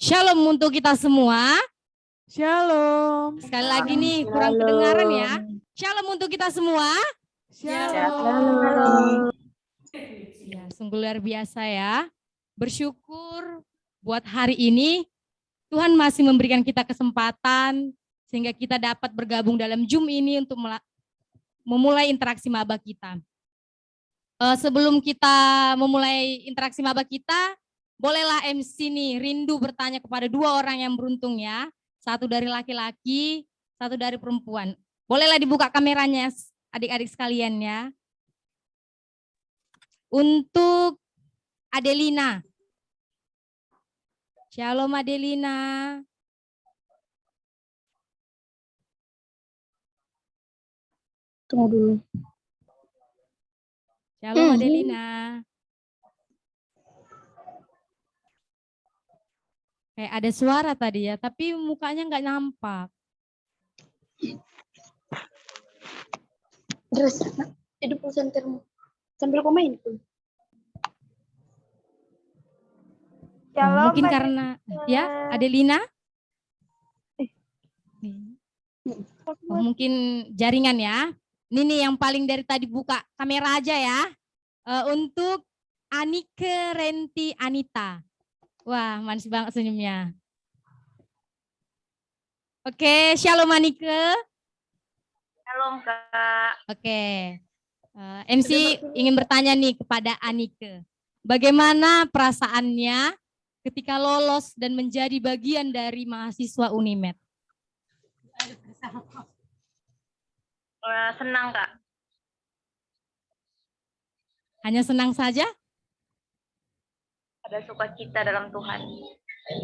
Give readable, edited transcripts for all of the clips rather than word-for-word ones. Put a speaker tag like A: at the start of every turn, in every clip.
A: Shalom untuk kita semua.
B: Shalom.
A: Sekali lagi nih, kurang kedengaran ya. Shalom untuk kita semua.
B: Shalom.
A: Ya, sungguh luar biasa ya. Bersyukur buat hari ini Tuhan masih memberikan kita kesempatan sehingga kita dapat bergabung dalam Zoom ini untuk memulai interaksi maba kita. Sebelum kita memulai interaksi maba kita, bolehlah MC nih rindu bertanya kepada dua orang yang beruntung ya. Satu dari laki-laki, satu dari perempuan. Bolehlah dibuka kameranya adik-adik sekalian ya. Untuk Adelina. Shalom Adelina.
C: Tunggu dulu.
A: Shalom Adelina. Kayak ada suara tadi ya, tapi mukanya nggak nampak.
C: Terus, hidup sentermu. Sambil komen pun.
A: Mungkin karena ya Adelina. Mungkin jaringan ya. Ini nih yang paling dari tadi buka kamera aja ya. Untuk Anike Renti Anita. Wah, manis banget senyumnya. Oke, shalom Anike.
D: Shalom Kak.
A: Oke. MC ingin bertanya nih kepada Anike. Bagaimana perasaannya ketika lolos dan menjadi bagian dari mahasiswa Unimed?
D: Senang Kak.
A: Hanya senang saja?
D: Ada sukacita dalam Tuhan.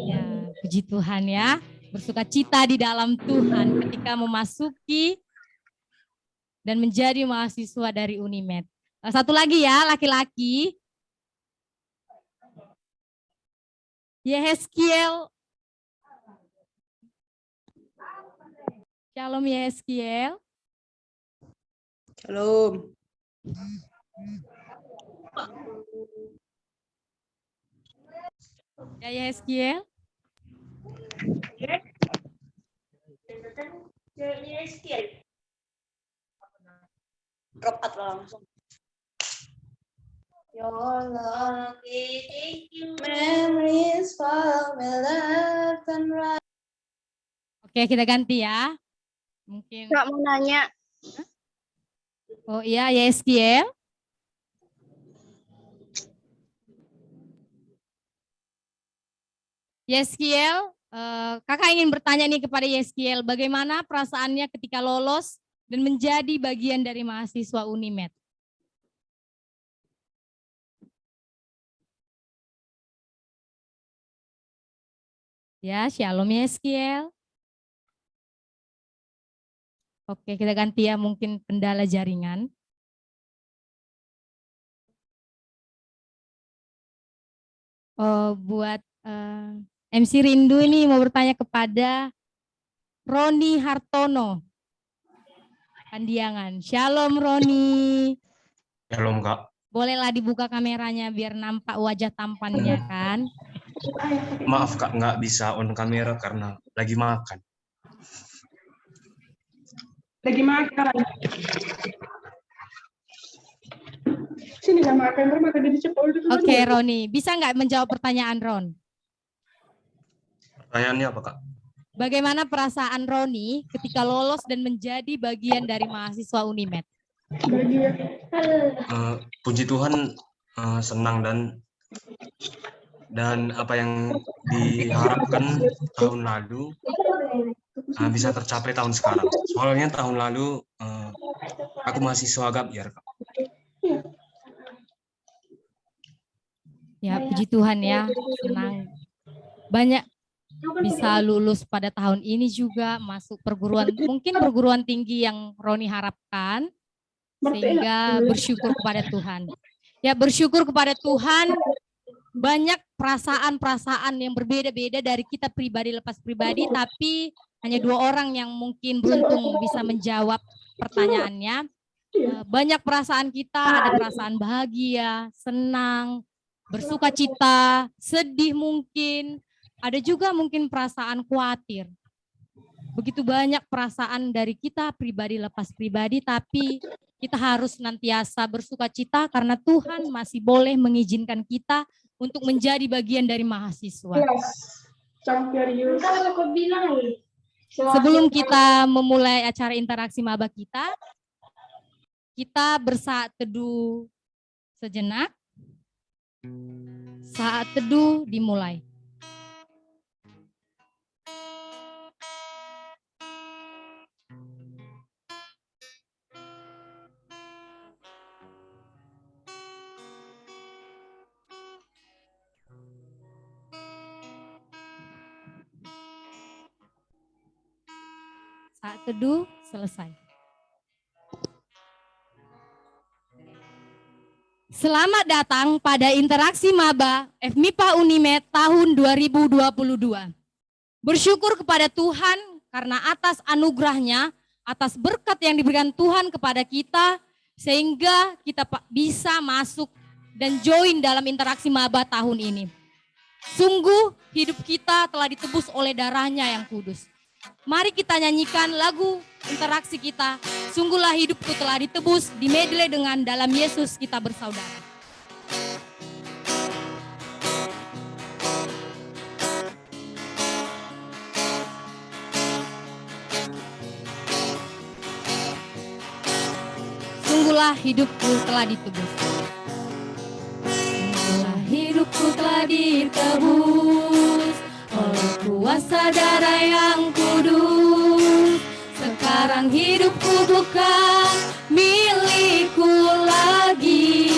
A: Ya, puji Tuhan ya. Bersukacita di dalam Tuhan ketika memasuki dan menjadi mahasiswa dari Unimed. Satu lagi ya, laki-laki. Yehezkiel. Shalom Yehezkiel.
E: Shalom.
A: Ya Yehezkiel.
E: Ropat langsung. Your love memories follow me left and right.
A: Oke, kita ganti ya. Mungkin.
C: Nggak mau nanya.
A: Oh iya, Yehezkiel. Yehezkiel, kakak ingin bertanya nih kepada Yehezkiel, bagaimana perasaannya ketika lolos dan menjadi bagian dari mahasiswa Unimed? Ya, shalom Yehezkiel. Oke, kita ganti ya, mungkin kendala jaringan. Buat MC Rindu ini mau bertanya kepada Roni Hartono. Pandiangan. Shalom Roni.
F: Shalom Kak.
A: Bolehlah dibuka kameranya biar nampak wajah tampannya kan.
F: Maaf Kak, nggak bisa on kamera karena lagi makan.
B: Lagi makan. Sini nggak makan, makan di cepol.
A: Oke Roni, bisa nggak menjawab pertanyaan Ron?
F: Pertanyaannya apa Kak?
A: Bagaimana perasaan Roni ketika lolos dan menjadi bagian dari mahasiswa Unimed?
F: Puji Tuhan, senang dan apa yang diharapkan tahun lalu bisa tercapai tahun sekarang. Soalnya tahun lalu aku mahasiswa gap year Kak.
A: Ya puji Tuhan ya, senang. Banyak bisa lulus pada tahun ini juga, masuk perguruan, mungkin perguruan tinggi yang Roni harapkan, sehingga bersyukur kepada Tuhan. Ya bersyukur kepada Tuhan, banyak perasaan-perasaan yang berbeda-beda dari kita pribadi lepas pribadi, tapi hanya dua orang yang mungkin beruntung bisa menjawab pertanyaannya. Banyak perasaan kita, ada perasaan bahagia, senang, bersukacita, sedih mungkin, Ada juga mungkin perasaan khawatir. Begitu banyak perasaan dari kita pribadi lepas pribadi, tapi kita harus nantiasa bersukacita karena Tuhan masih boleh mengizinkan kita untuk menjadi bagian dari mahasiswa.
B: Kelas. Campurius.
A: Sebelum kita memulai acara interaksi maba kita bersaat teduh sejenak. Saat teduh dimulai. Saat teduh selesai. Selamat datang pada interaksi maba FMIPA Unimed tahun 2022. Bersyukur kepada Tuhan karena atas anugerahnya, atas berkat yang diberikan Tuhan kepada kita, sehingga kita bisa masuk dan join dalam interaksi maba tahun ini. Sungguh hidup kita telah ditebus oleh darahnya yang kudus. Mari kita nyanyikan lagu interaksi kita. Sungguhlah hidupku telah ditebus, di medley dengan Dalam Yesus Kita Bersaudara. Sungguhlah hidupku telah ditebus. Sungguhlah hidupku telah ditebus oleh kuasa darah yang kudus. Sekarang hidupku bukan milikku lagi.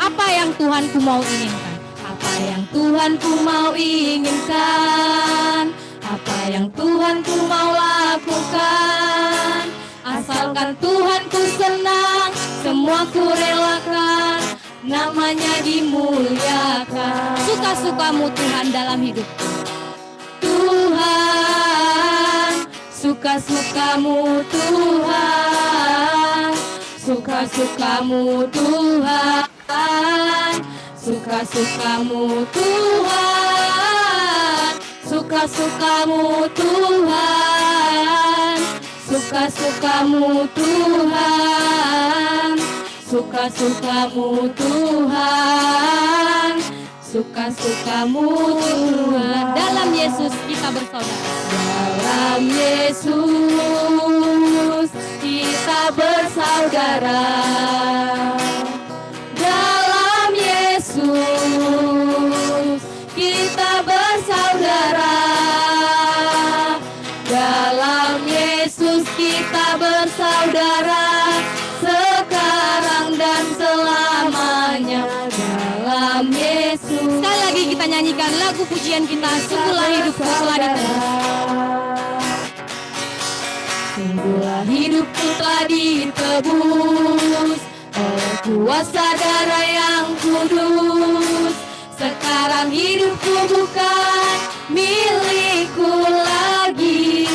A: Apa yang Tuhanku mau inginkan? Apa yang Tuhanku mau inginkan? Apa yang Tuhanku mau lakukan? Asalkan Tuhanku senang, semua ku relakan, namanya dimuliakan. Suka-sukamu Tuhan dalam hidupku. Tuhan, suka-sukamu Tuhan, suka-sukamu Tuhan, suka-sukamu Tuhan, suka-sukamu Tuhan, suka-sukamu Tuhan, suka-sukamu Tuhan, suka-sukamu Tuhan. Dalam Yesus kita bersaudara. Dalam Yesus kita bersaudara. Dalam Yesus kita bersaudara. Dalam Yesus kita bersaudara. Sekarang dan selamanya. Dalam Yesus. Sekali lagi kita nyanyikan lagu pujian kita. Sungguhlah hidupku telah ditebus. Sungguhlah hidupku telah ditebus oleh kuasa darah yang kudus. Sekarang hidupku bukan milikku lagi.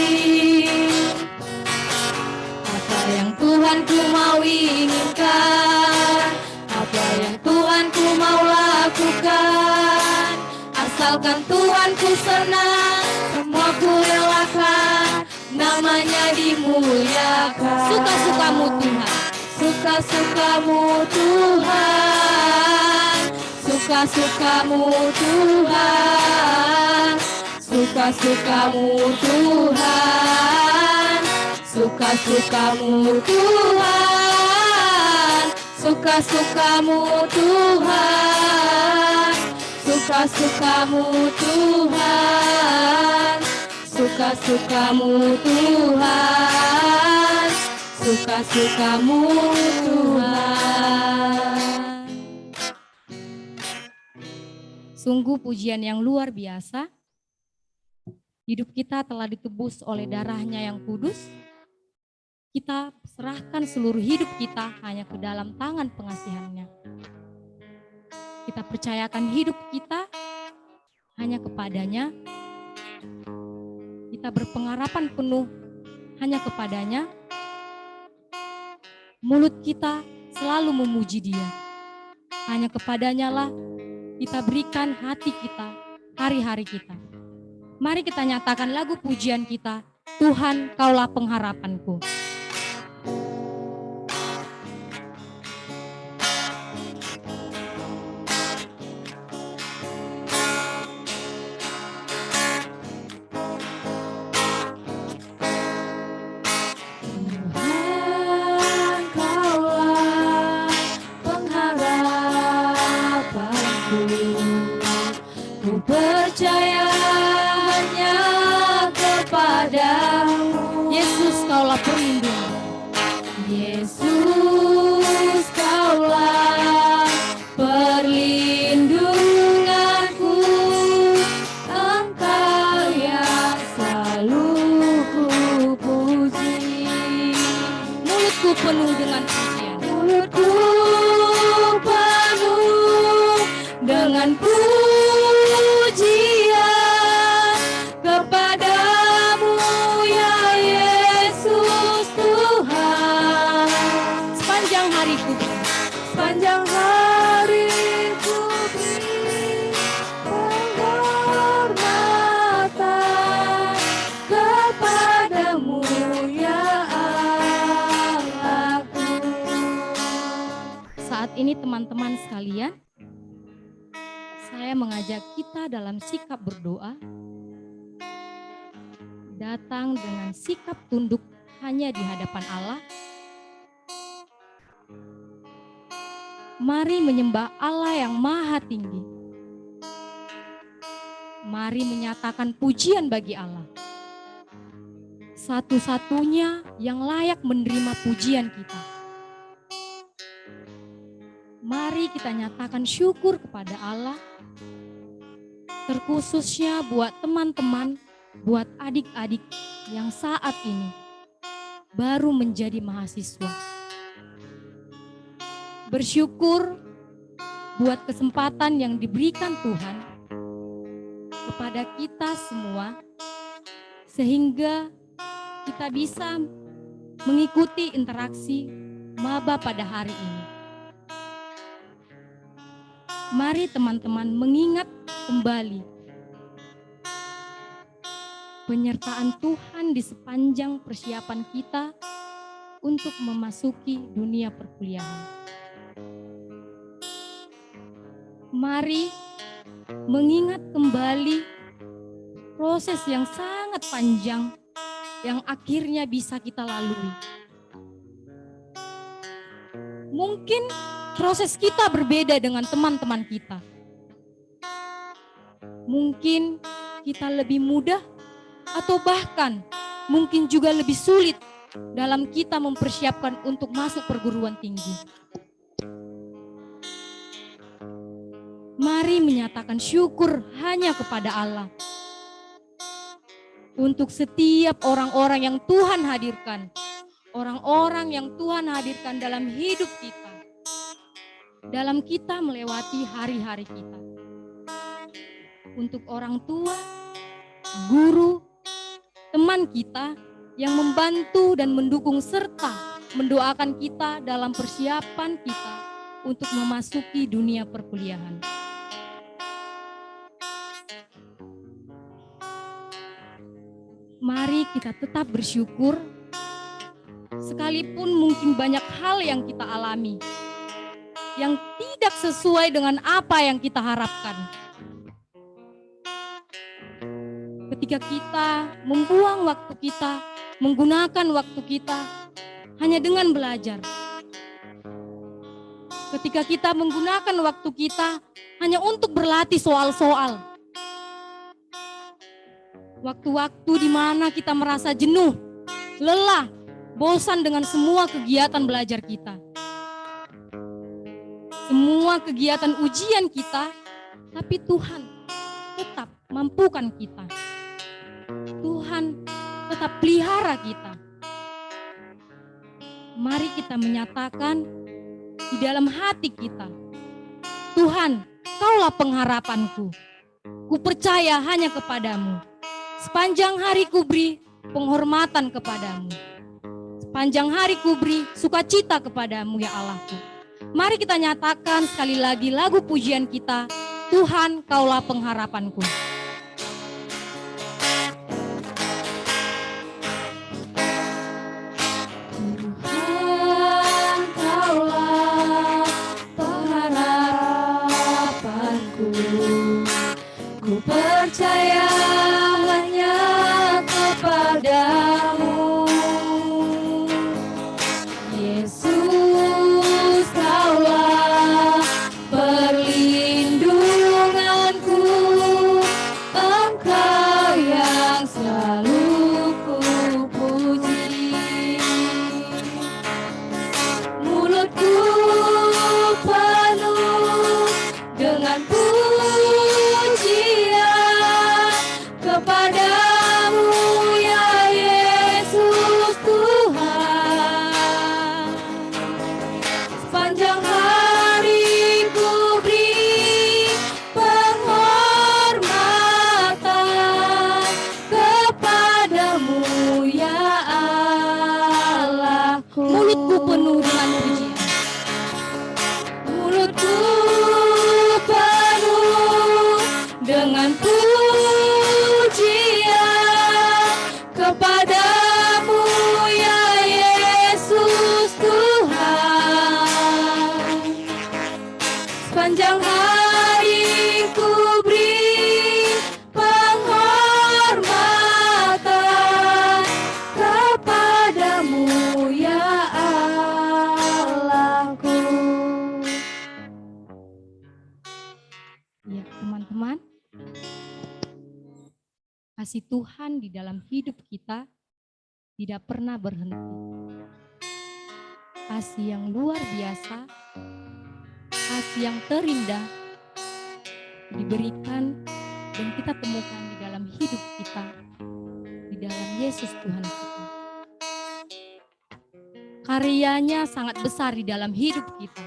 A: Apa yang Tuhanku mau inginkan, apa yang Tuhanku mau lakukan, asalkan Tuhanku senang, semua ku relakan, namanya dimuliakan. Suka-sukamu Tuhan, suka-sukamu Tuhan, suka-sukamu Tuhan, suka-sukamu Tuhan, suka-sukamu Tuhan, suka-sukamu Tuhan, suka-sukamu Tuhan, suka-sukamu Tuhan, suka-sukamu Tuhan. Sungguh pujian yang luar biasa. Hidup kita telah ditebus oleh darahnya yang kudus. Kita serahkan seluruh hidup kita hanya ke dalam tangan pengasihannya. Kita percayakan hidup kita hanya kepadanya. Kita berpengharapan penuh hanya kepadanya. Mulut kita selalu memuji Dia. Hanya kepadanya lah kita berikan hati kita, hari-hari kita. Mari kita nyatakan lagu pujian kita, Tuhan Kaulah pengharapanku.
G: Percaya hanya kepadamu.
A: Yesus Kaulah perlindungan.
G: Yesus Kaulah perlindunganku. Engkau yang selalu ku puji.
A: Mulutku penuh dengan pujian.
G: Mulutku penuh dengan pujian kepadamu ya Yesus Tuhan.
A: Sepanjang hariku,
G: Sepanjang hariku beri penghormatan kepadamu ya Allahku.
A: saat ini teman-teman sekalian, saya mengajak kita dalam sikap berdoa, datang dengan sikap tunduk hanya di hadapan Allah. Mari menyembah Allah yang maha tinggi. Mari menyatakan pujian bagi Allah. Satu-satunya yang layak menerima pujian kita. Mari kita nyatakan syukur kepada Allah. Terkhususnya buat teman-teman, buat adik-adik yang saat ini baru menjadi mahasiswa. Bersyukur buat kesempatan yang diberikan Tuhan kepada kita semua, sehingga kita bisa mengikuti interaksi maba pada hari ini. Mari teman-teman mengingat kembali penyertaan Tuhan di sepanjang persiapan kita untuk memasuki dunia perkuliahan. Mari mengingat kembali proses yang sangat panjang yang akhirnya bisa kita lalui. Mungkin proses kita berbeda dengan teman-teman kita. Mungkin kita lebih mudah atau bahkan mungkin juga lebih sulit dalam kita mempersiapkan untuk masuk perguruan tinggi. Mari menyatakan syukur hanya kepada Allah untuk setiap orang-orang yang Tuhan hadirkan, orang-orang yang Tuhan hadirkan dalam hidup kita, dalam kita melewati hari-hari kita. Untuk orang tua, guru, teman kita yang membantu dan mendukung serta mendoakan kita dalam persiapan kita untuk memasuki dunia perkuliahan. Mari kita tetap bersyukur, sekalipun mungkin banyak hal yang kita alami, yang tidak sesuai dengan apa yang kita harapkan. Ketika kita membuang waktu kita, menggunakan waktu kita hanya dengan belajar. Ketika kita menggunakan waktu kita hanya untuk berlatih soal-soal. Waktu-waktu di mana kita merasa jenuh, lelah, bosan dengan semua kegiatan belajar kita. Semua kegiatan ujian kita, tapi Tuhan tetap mampukan kita. Tuhan tetap pelihara kita. Mari kita menyatakan di dalam hati kita, Tuhan, Kaulah pengharapanku. Ku percaya hanya kepadamu. Sepanjang hari ku beri penghormatan kepadamu. Sepanjang hari ku beri sukacita kepadamu ya Allahku. Mari kita nyatakan sekali lagi lagu pujian kita, Tuhan Kaulah pengharapanku.
G: Allahku. Ku percaya hanya kepadamu, Yesus, Kaulah perlindunganku, Engkau yang selalu ku puji. Mulutku penuh dengan pujian kepadamu, ya Yesus Tuhan. Sepanjang hari ku beri penghormatan kepadamu, ya Allahku.
A: Mulutku penuh dengan pujian.
G: Mulutku penuh dengan pujian kepadamu, ya Yesus Tuhan. Sepanjang hari ku beri penghormatan kepadamu, ya Allahku.
A: Ya, teman-teman. Kasih Tuhan di dalam hidup kita tidak pernah berhenti. Kasih yang luar biasa, kasih yang terindah diberikan dan kita temukan di dalam hidup kita, di dalam Yesus Tuhan kita. Karyanya sangat besar di dalam hidup kita.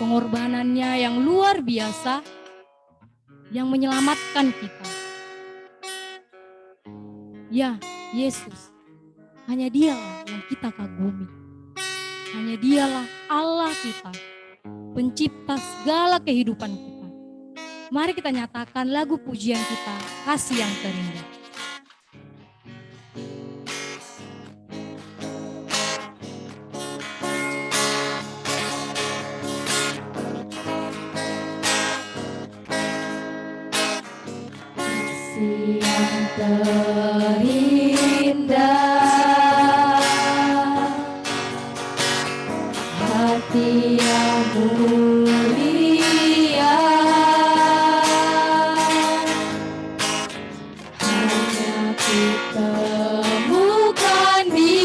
A: Pengorbanannya yang luar biasa, yang menyelamatkan kita. Ya, Yesus, hanya Dialah yang kita kagumi. Hanya Dialah Allah kita, pencipta segala kehidupan kita. Mari kita nyatakan lagu pujian kita, kasih yang terindah.
G: Kasih yang terindah, hati yang mulia, hanya kutemukan di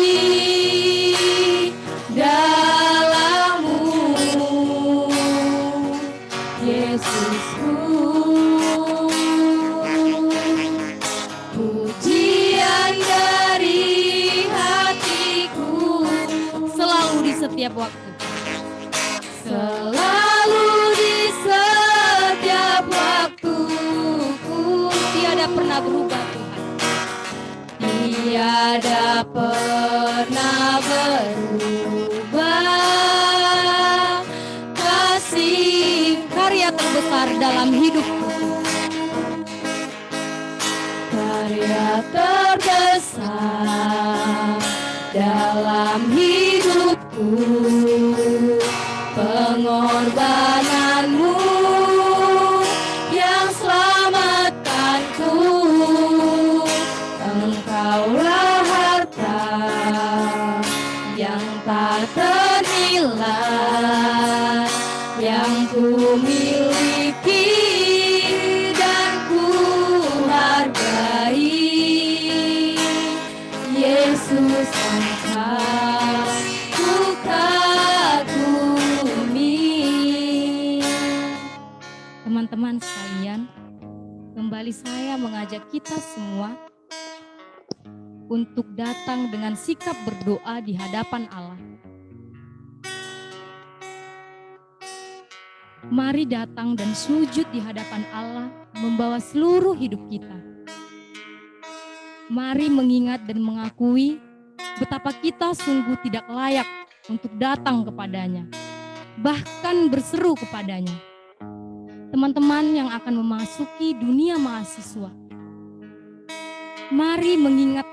G: dalam-Mu, Yesusku. Pujian dari hatiku
A: Selalu di setiap waktu.
G: selalu di setiap waktuku,
A: Tiada pernah berubah Tuhan.
G: tiada pernah berubah. Kasih
A: Karya terbesar dalam hidupku.
G: karya terbesar dalam hidupku, pengorbananmu yang selamatkanku. Engkaulah harta yang tak ternilai yang ku miliki dan ku hargai. Yesus, Engkau ku kagumi.
A: Teman-teman sekalian, kembali saya mengajak kita semua untuk datang dengan sikap berdoa di hadapan Allah. Mari datang dan sujud di hadapan Allah, membawa seluruh hidup kita. Mari mengingat dan mengakui betapa kita sungguh tidak layak untuk datang kepadanya, bahkan berseru kepadanya. Teman-teman yang akan memasuki dunia mahasiswa, mari mengingat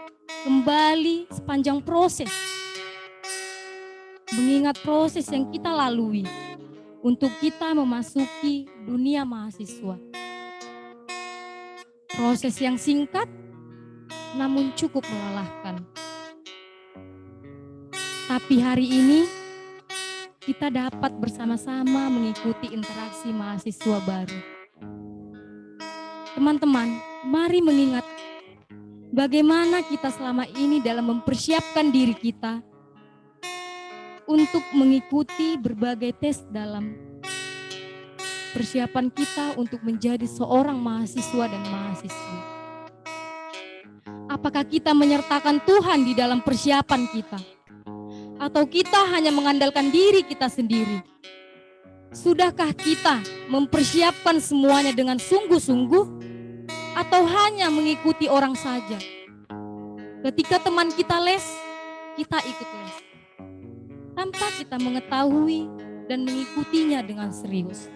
A: kembali sepanjang proses, mengingat proses yang kita lalui, untuk kita memasuki dunia mahasiswa. Proses yang singkat namun cukup melelahkan. Tapi hari ini kita dapat bersama-sama mengikuti interaksi mahasiswa baru. Teman-teman, mari mengingat bagaimana kita selama ini dalam mempersiapkan diri kita untuk mengikuti berbagai tes dalam persiapan kita untuk menjadi seorang mahasiswa dan mahasiswi. Apakah kita menyertakan Tuhan di dalam persiapan kita? Atau kita hanya mengandalkan diri kita sendiri? Sudahkah kita mempersiapkan semuanya dengan sungguh-sungguh? Atau hanya mengikuti orang saja? Ketika teman kita les, kita ikut les. Tanpa kita mengetahui dan mengikutinya dengan serius.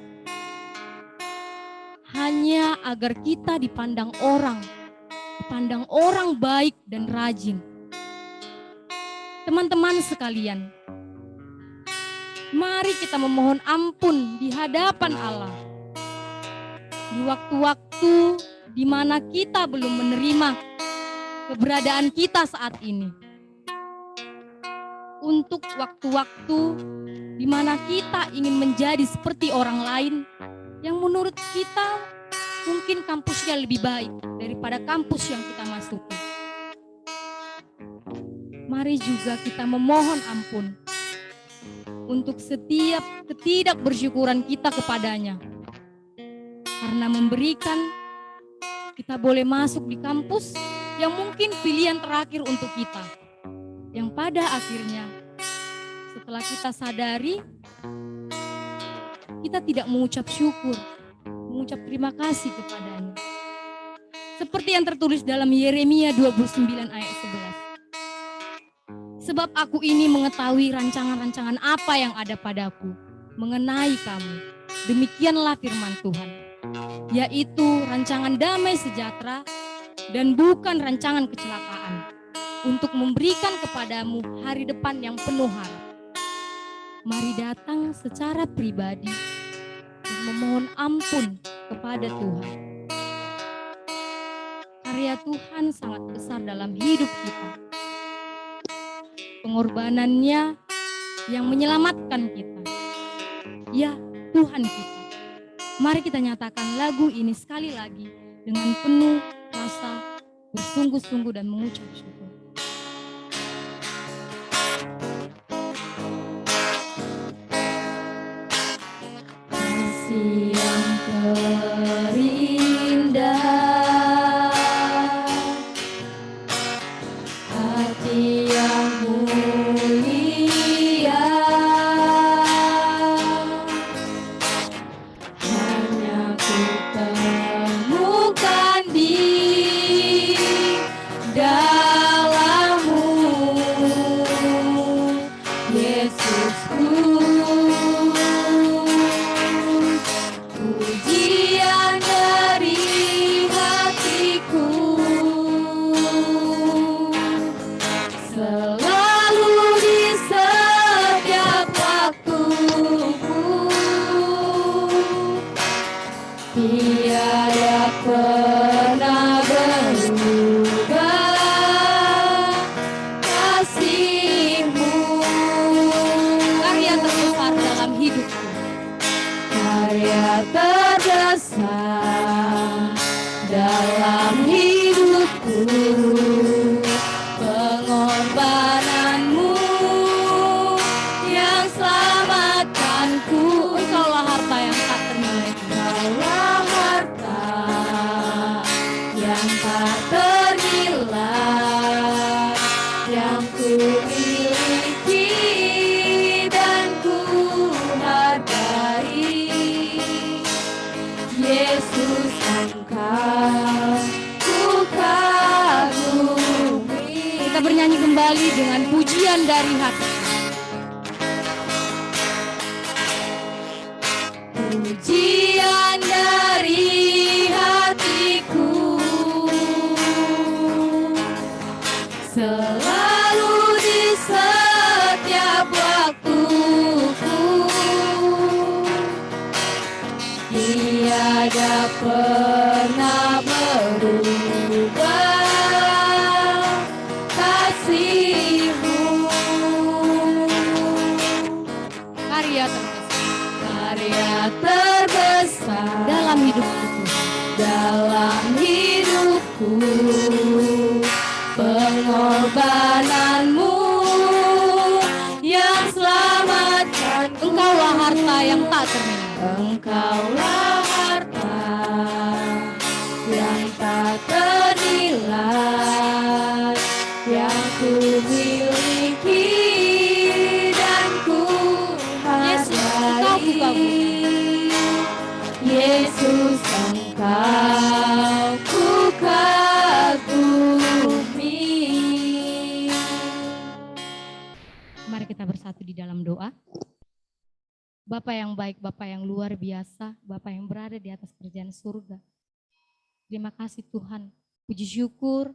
A: Hanya agar kita dipandang orang baik dan rajin. Teman-teman sekalian, mari kita memohon ampun di hadapan Allah. Di waktu-waktu di mana kita belum menerima keberadaan kita saat ini. Untuk waktu-waktu di mana kita ingin menjadi seperti orang lain yang menurut kita mungkin kampusnya lebih baik daripada kampus yang kita masuki. Mari juga kita memohon ampun untuk setiap ketidakbersyukuran kita kepadanya. Karena memberikan kita boleh masuk di kampus yang mungkin pilihan terakhir untuk kita. Yang pada akhirnya setelah kita sadari, kita tidak mengucap syukur, mengucap terima kasih kepadanya. Seperti yang tertulis dalam Yeremia 29 ayat 11. Sebab aku ini mengetahui rancangan-rancangan apa yang ada padaku mengenai kamu. Demikianlah firman Tuhan, yaitu rancangan damai sejahtera dan bukan rancangan kecelakaan, untuk memberikan kepadamu hari depan yang penuh harap. Mari datang secara pribadi dan memohon ampun kepada Tuhan. Karya Tuhan sangat besar dalam hidup kita. Pengorbanannya yang menyelamatkan kita. Ya, Tuhan kita. Mari kita nyatakan lagu ini sekali lagi dengan penuh rasa bersungguh-sungguh dan mengucap syukur.
G: Kasih yang terindah, hati yang mulia, hanya ku temukan di dalam-Mu, Yesusku. Pujian dari hatiku selalu di setiap waktuku, tiada pernah berubah kasih-Mu.
A: Karya terbesar dalam hidupku.
G: Karya terbesar dalam hidupku, pengorbananmu yang selamatkanku.
A: Engkaulah harta yang tak ternilai.
G: Engkaulah harta yang tak ternilai, yang ku miliki dan ku hargai. Yesus, Engkau ku kagumi.
A: Kita bernyanyi kembali dengan pujian dari hati.
G: Pujian dari hatiku selalu di setiap waktuku, tiada pernah berubah kasih-Mu.
A: Karya terbesar
G: Karya terbesar
A: dalam hidupku.
G: dalam hidupku, pengorbananmu yang selamatkanku.
A: Engkaulah harta yang tak ternilai.
G: Engkaulah harta yang tak ternilai, yang ku miliki dan ku
A: Yesus, Engkau ku
G: hargai. Yesus, Engkau ku kagumi.
A: Mari kita bersatu di dalam doa. Bapa yang baik, Bapa yang luar biasa, Bapa yang berada di atas kerajaan surga. Terima kasih Tuhan, puji syukur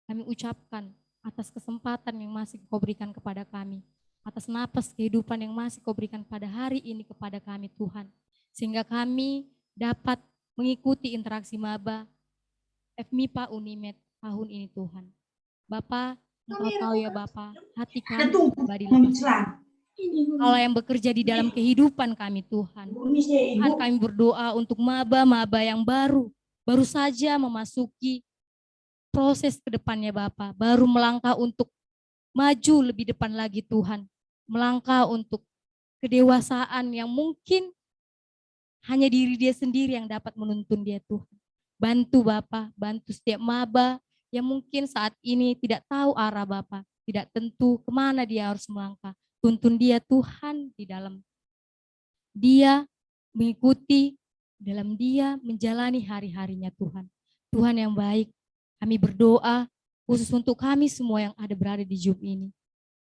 A: kami ucapkan atas kesempatan yang masih Kau berikan kepada kami, atas napas kehidupan yang masih Kau berikan pada hari ini kepada kami Tuhan, sehingga kami dapat mengikuti interaksi maba FMIPA Unimed tahun ini Tuhan. Bapa, Engkau tahu ya Bapa, hati kami pribadi lepas. Allah yang bekerja di dalam kehidupan kami Tuhan. Tuhan, kami berdoa untuk maba-maba yang baru saja memasuki proses ke depannya Bapa, baru melangkah untuk maju lebih depan lagi Tuhan, melangkah untuk kedewasaan yang mungkin hanya diri dia sendiri yang dapat menuntun dia Tuhan. Bantu Bapa, bantu setiap maba yang mungkin saat ini tidak tahu arah Bapa, tidak tentu kemana dia harus melangkah. Tuntun dia Tuhan di dalam dia mengikuti, dalam dia menjalani hari-harinya Tuhan. Tuhan yang baik, kami berdoa khusus untuk kami semua yang ada berada di Zoom ini.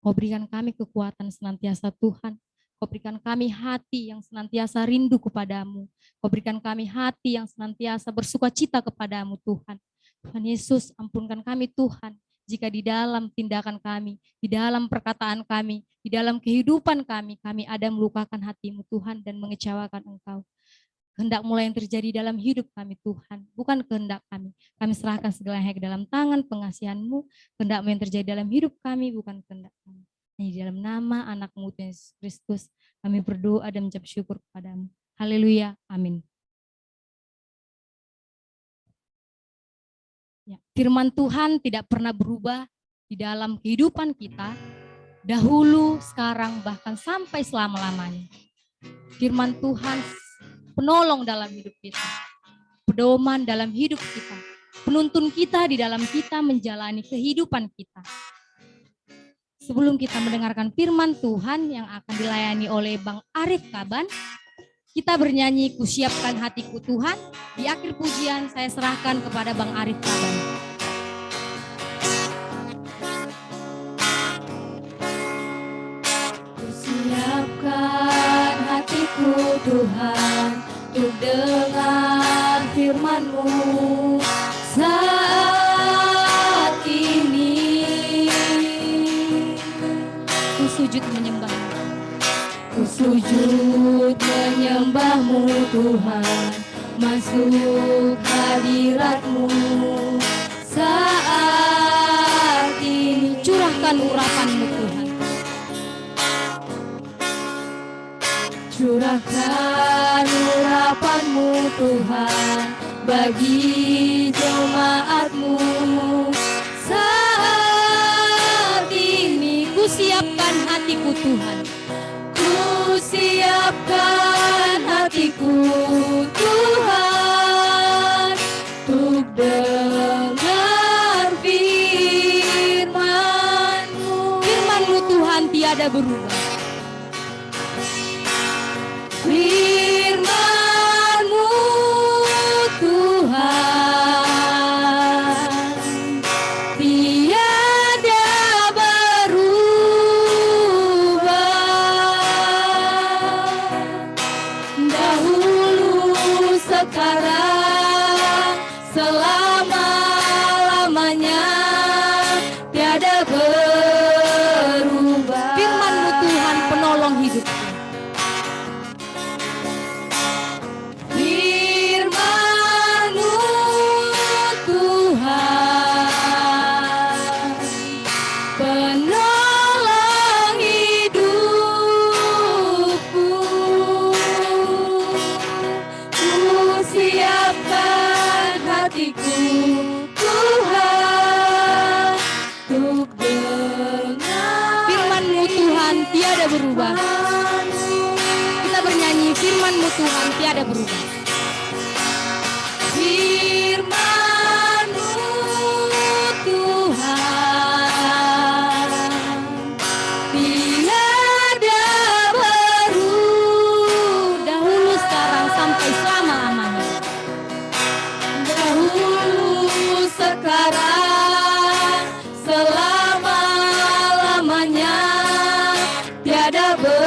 A: Kau berikan kami kekuatan senantiasa Tuhan. Kau berikan kami hati yang senantiasa rindu kepadamu. Kau berikan kami hati yang senantiasa bersukacita kepadamu Tuhan. Tuhan Yesus, ampunkan kami Tuhan, jika di dalam tindakan kami, di dalam perkataan kami, di dalam kehidupan kami ada melukakan hati-Mu Tuhan dan mengecewakan Engkau. Kehendak mulai yang terjadi dalam hidup kami Tuhan, bukan kehendak kami. Kami serahkan segalanya ke dalam tangan pengasihan-Mu. Kehendak-Mu yang terjadi dalam hidup kami, bukan kehendak kami. Di dalam nama anak-Mu Yesus Kristus, kami berdoa dan mengucap syukur kepadamu. Haleluya, amin. Ya, firman Tuhan tidak pernah berubah di dalam kehidupan kita, dahulu, sekarang, bahkan sampai selama-lamanya. Firman Tuhan penolong dalam hidup kita, pedoman dalam hidup kita, penuntun kita di dalam kita menjalani kehidupan kita. Sebelum kita mendengarkan firman Tuhan yang akan dilayani oleh Bang Arif Kaban, kita bernyanyi Kusiapkan Hatiku Tuhan. Di akhir pujian saya serahkan kepada Bang Arif Kaban.
G: Kusiapkan hatiku Tuhan untuk dengar firman-Mu saat ini.
A: Ku sujud menyembah-Mu.
G: Ku sujud menyembah-Mu Tuhan, masuk hadirat-Mu saat ini.
A: Curahkan urapan-Mu Tuhan.
G: Curahkan urapan-Mu Tuhan bagi jemaat-Mu saat ini.
A: Kusiapkan hatiku Tuhan.
G: Siapkan hatiku Tuhan untuk dengar firman-Mu.
A: Firman-Mu Tuhan tiada berubah.
G: Firman-Mu Tuhan tiada sekarang, selama-lamanya tiada berubah.
A: Firman-Mu
G: hatiku Tuhan, untuk dengar
A: Firman-Mu Tuhan tiada berubah. Kita bernyanyi, firman-Mu Tuhan tiada berubah.
G: firman-Mu Tuhan, tiada berubah.
A: Dahulu, sekarang, sampai selama-lamanya.
G: Dahulu, sekarang, selama-lamanya, tiada berubah.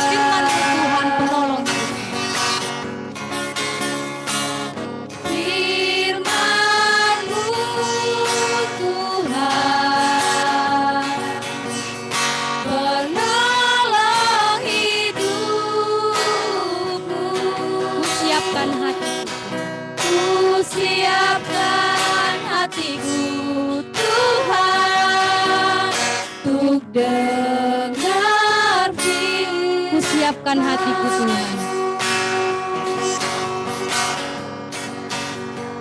A: Firman-Mu Tuhan penolong.
G: Firman-Mu Tuhan, penolong hidupku.
A: Siapkan hatiku.
G: Ku siapkan hatiku Tuhan, untuk dengar firman.
A: Ku siapkan hatiku Tuhan.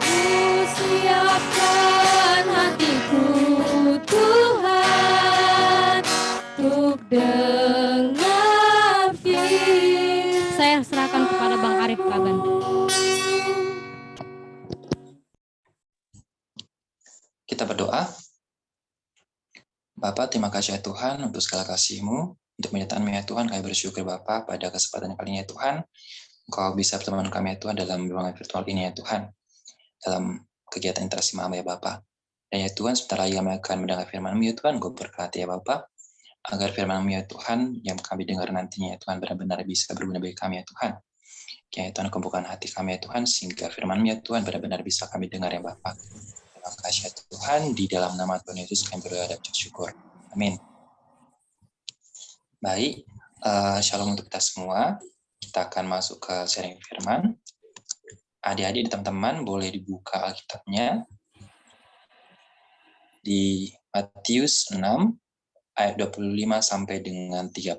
G: Ku siapkan hatiku Tuhan, untuk dengar firman.
A: Saya serahkan kepada Bang Arif Kaban.
H: Kita berdoa. Bapa, terima kasih ya Tuhan untuk segala kasih-Mu, untuk menyertakan ya Tuhan. Kami bersyukur Bapa pada kesempatan kali ini ya Tuhan. Engkau bisa berteman kami ya Tuhan dalam ruangan virtual ini ya Tuhan. Dalam kegiatan interaksi mama ya Bapa. Dan ya Tuhan, sebentar lagi kami akan mendengar firman-Mu ya Tuhan. Engkau berkati ya Bapa, agar firman-Mu ya Tuhan yang kami dengar nantinya ya Tuhan benar-benar bisa berguna bagi kami ya Tuhan. Ya Tuhan, kumpulkan hati kami ya Tuhan, sehingga firman-Mu ya Tuhan benar-benar bisa kami dengar ya Bapa. Terima kasih ya Tuhan, di dalam nama Tuhan Yesus kami berdoa dan bersyukur. Amin. Baik, shalom untuk kita semua. Kita akan masuk ke sharing firman. Adik-adik dan teman-teman boleh dibuka Alkitabnya di Matius 6 ayat 25 sampai dengan 34.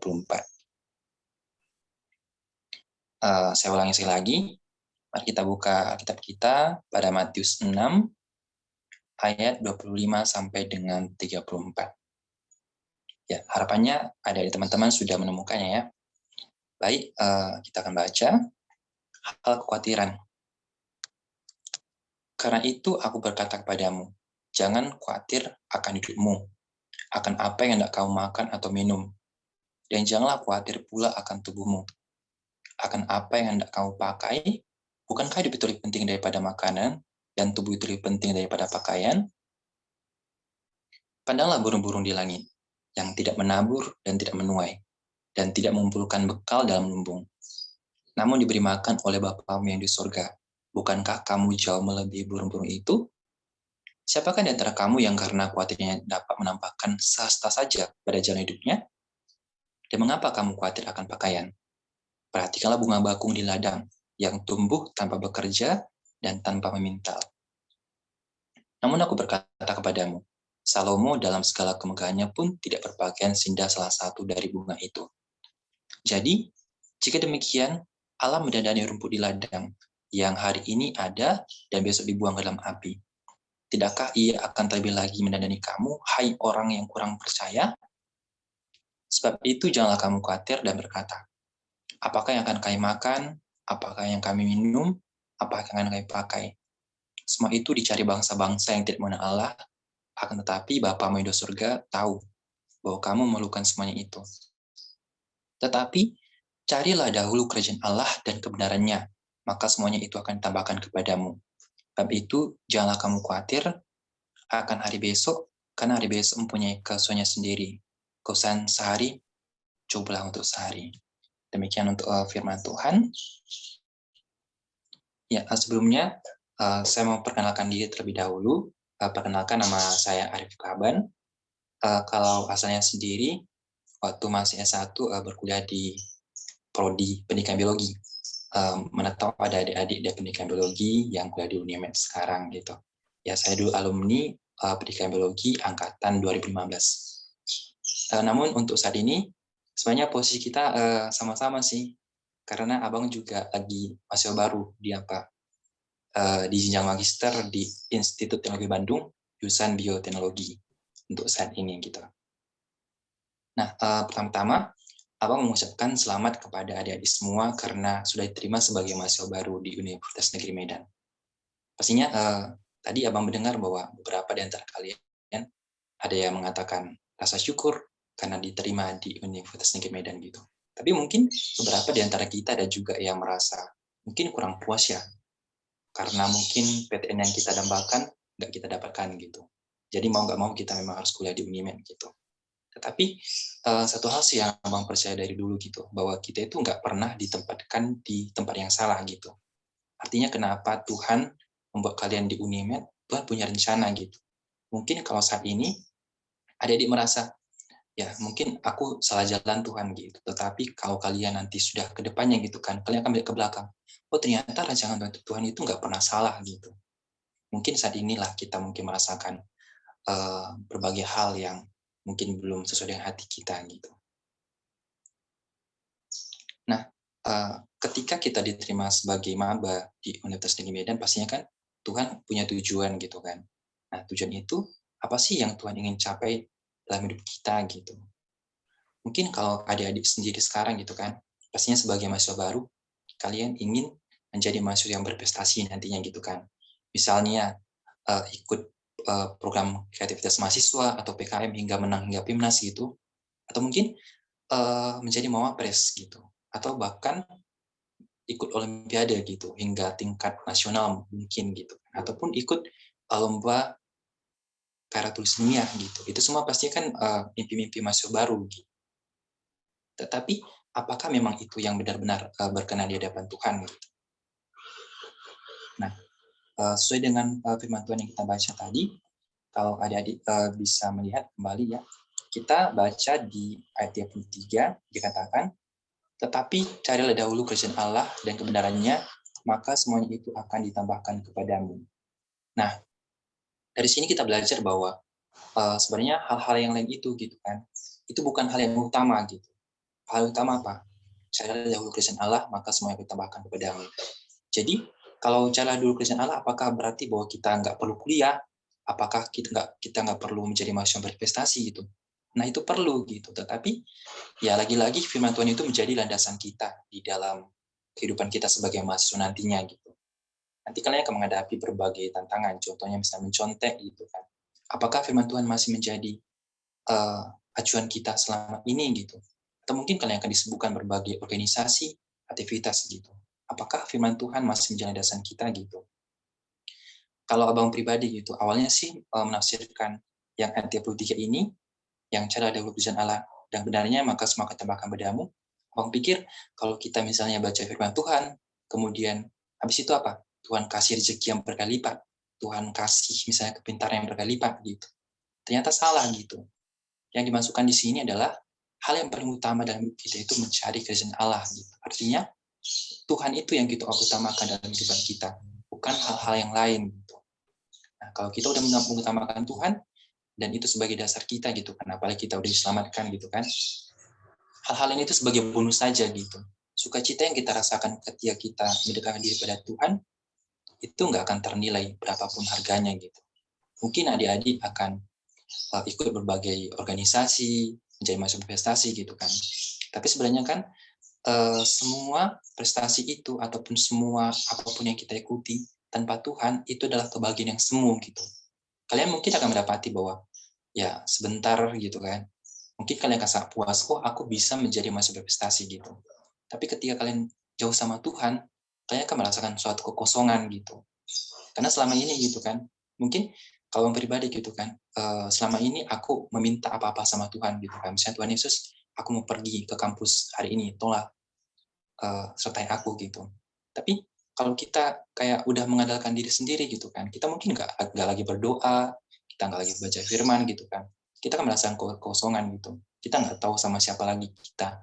H: Saya ulangi sekali lagi. Mari kita buka Alkitab kita pada Matius 6 ayat 25 sampai dengan 34. Ya, harapannya ada di teman-teman sudah menemukannya ya. Baik, kita akan baca hal kekhawatiran. Karena itu aku berkata kepadamu, jangan khawatir akan hidupmu, akan apa yang hendak kamu makan atau minum, dan janganlah khawatir pula akan tubuhmu, akan apa yang hendak kamu pakai. Bukankah hidup itu lebih penting daripada makanan, dan tubuh itu lebih penting daripada pakaian? Pandanglah burung-burung di langit, yang tidak menabur dan tidak menuai, dan tidak mengumpulkan bekal dalam lumbung. Namun diberi makan oleh Bapamu yang di surga. Bukankah kamu jauh melebihi burung-burung itu? Siapakah di antara kamu yang karena khawatirnya dapat menampakkan sehasta saja pada jalan hidupnya? Dan mengapa kamu khawatir akan pakaian? Perhatikanlah bunga bakung di ladang, yang tumbuh tanpa bekerja dan tanpa memintal. Namun aku berkata kepadamu, Salomo dalam segala kemegahannya pun tidak berpakaian seindah salah satu dari bunga itu. Jadi, jika demikian, Allah mendandani rumput di ladang, yang hari ini ada dan besok dibuang ke dalam api. Tidakkah ia akan terlebih lagi mendandani kamu, hai orang yang kurang percaya? Sebab itu janganlah kamu khawatir dan berkata, apakah yang akan kami makan, apakah yang kami minum, apakah yang akan kami pakai? Semua itu dicari bangsa-bangsa yang tidak mengenal Allah, akan tetapi Bapamu yang di surga tahu bahwa kamu memerlukan semuanya itu. Tetapi carilah dahulu kerajaan Allah dan kebenarannya, maka semuanya itu akan ditambahkan kepadamu. Sebab itu janganlah kamu khawatir akan hari besok, karena hari besok mempunyai kesusahannya sendiri. Kesusahan sehari, cukuplah untuk sehari. Demikian untuk firman Tuhan. Ya, sebelumnya saya mau perkenalkan diri terlebih dahulu. Perkenalkan, nama saya Arif Kaban. Kalau asalnya sendiri, waktu masih S1 berkuliah di Prodi Pendidikan Biologi. Menetap pada adik-adik dari Pendidikan Biologi yang kuliah di UNIMED sekarang gitu. Ya, saya dulu alumni Pendidikan Biologi angkatan 2015. Namun untuk saat ini, sebenarnya posisi kita sama-sama sih. Karena abang juga lagi mahasiswa baru di di jenjang magister di Institut Teknologi Bandung, jurusan bioteknologi untuk saat ini gitu. Nah, pertama-tama Abang mengucapkan selamat kepada adik-adik semua karena sudah diterima sebagai mahasiswa baru di Universitas Negeri Medan. Pastinya tadi Abang mendengar bahwa beberapa di antara kalian ada yang mengatakan rasa syukur karena diterima di Universitas Negeri Medan gitu. Tapi mungkin beberapa di antara kita ada juga yang merasa mungkin kurang puas ya, karena mungkin PTN yang kita dambakan nggak kita dapatkan gitu. Jadi mau nggak mau kita memang harus kuliah di Unimed gitu. Tetapi satu hal sih yang Abang percaya dari dulu gitu, bahwa kita itu nggak pernah ditempatkan di tempat yang salah gitu. Artinya kenapa Tuhan membuat kalian di Unimed, Tuhan punya rencana gitu. Mungkin kalau saat ini adik-adik merasa, ya mungkin aku salah jalan Tuhan gitu. Tetapi kalau kalian nanti sudah ke depannya gitu kan, kalian akan melihat ke belakang. Oh ternyata rancangan Tuhan itu nggak pernah salah gitu. Mungkin saat inilah kita mungkin merasakan berbagai hal yang mungkin belum sesuai dengan hati kita gitu. Nah, ketika kita diterima sebagai maba di Universitas Negeri Medan, pastinya kan Tuhan punya tujuan gitu kan. Nah, tujuan itu apa sih yang Tuhan ingin capai dalam hidup kita gitu. Mungkin kalau adik-adik sendiri sekarang gitu kan, pastinya sebagai mahasiswa baru, kalian ingin menjadi mahasiswa yang berprestasi nantinya gitu kan. Misalnya ikut program kreativitas mahasiswa atau PKM hingga menang hingga PIMNAS gitu, atau mungkin menjadi mawapres gitu, atau bahkan ikut olimpiade gitu hingga tingkat nasional mungkin gitu, ataupun ikut lomba karya tulis ilmiah gitu. Itu semua pasti kan mimpi-mimpi mahasiswa baru gitu. Tetapi apakah memang itu yang benar-benar berkenan di hadapan Tuhan gitu? Nah, sesuai dengan firman Tuhan yang kita baca tadi, kalau adik-adik bisa melihat kembali ya, kita baca di ayat 33 dikatakan, tetapi carilah dahulu kerajaan Allah dan kebenarannya, maka semuanya itu akan ditambahkan kepadamu. Nah, dari sini kita belajar bahwa sebenarnya hal-hal yang lain itu gitu kan, itu bukan hal yang utama gitu. Hal utama apa? Carilah dahulu kerajaan Allah, maka semuanya ditambahkan kepadamu. Jadi kalau carilah dulu kerajaan Allah, apakah berarti bahwa kita nggak perlu kuliah? Apakah kita nggak perlu menjadi mahasiswa berprestasi gitu? Nah itu perlu gitu. Tetapi ya lagi-lagi firman Tuhan itu menjadi landasan kita di dalam kehidupan kita sebagai mahasiswa nantinya gitu. Nanti kalian akan menghadapi berbagai tantangan. Contohnya misalnya mencontek gitu kan. Apakah firman Tuhan masih menjadi acuan kita selama ini gitu? Atau mungkin kalian akan disebutkan berbagai organisasi, aktivitas gitu. Apakah firman Tuhan masih menjadi landasan kita gitu? Kalau abang pribadi gitu, awalnya sih menafsirkan yang ayat 33 ini, yang cara dahulu kerajaan Allah dan benarnya maka semua akan tambahkan padamu. Abang pikir kalau kita misalnya baca firman Tuhan, kemudian habis itu apa? Tuhan kasih rezeki yang berkali lipat, Tuhan kasih misalnya kepintaran yang berkali lipat gitu. Ternyata salah gitu. Yang dimasukkan di sini adalah hal yang paling utama dalam hidup kita itu mencari kerajaan Allah gitu. Artinya Tuhan itu yang kita utamakan dalam kehidupan kita, bukan hal-hal yang lain gitu. Nah, kalau kita udah mengutamakan Tuhan dan itu sebagai dasar kita gitu kan, apalagi kita udah diselamatkan gitu kan, hal-hal ini itu sebagai bonus saja gitu. Sukacita yang kita rasakan ketika kita mendekatkan diri pada Tuhan itu nggak akan ternilai berapapun harganya gitu. Mungkin adik-adik akan ikut berbagai organisasi, menjadi mahasiswa berprestasi gitu kan. Tapi sebenarnya kan semua prestasi itu ataupun semua apapun yang kita ikuti tanpa Tuhan itu adalah kebahagiaan yang semu gitu. Kalian mungkin akan mendapati bahwa ya sebentar gitu kan. Mungkin kalian akan sangat puas, oh aku bisa menjadi mahasiswa berprestasi gitu. Tapi ketika kalian jauh sama Tuhan, kalian akan merasakan suatu kekosongan gitu. Karena selama ini gitu kan, mungkin kalau pribadi gitu kan, selama ini aku meminta apa-apa sama Tuhan gitu kan. Misalnya Tuhan Yesus, aku mau pergi ke kampus hari ini, tolong sertai aku gitu. Tapi kalau kita kayak udah mengandalkan diri sendiri gitu kan, kita mungkin nggak lagi berdoa, kita nggak lagi baca firman gitu kan, kita kan merasakan kekosongan gitu. Kita nggak tahu sama siapa lagi kita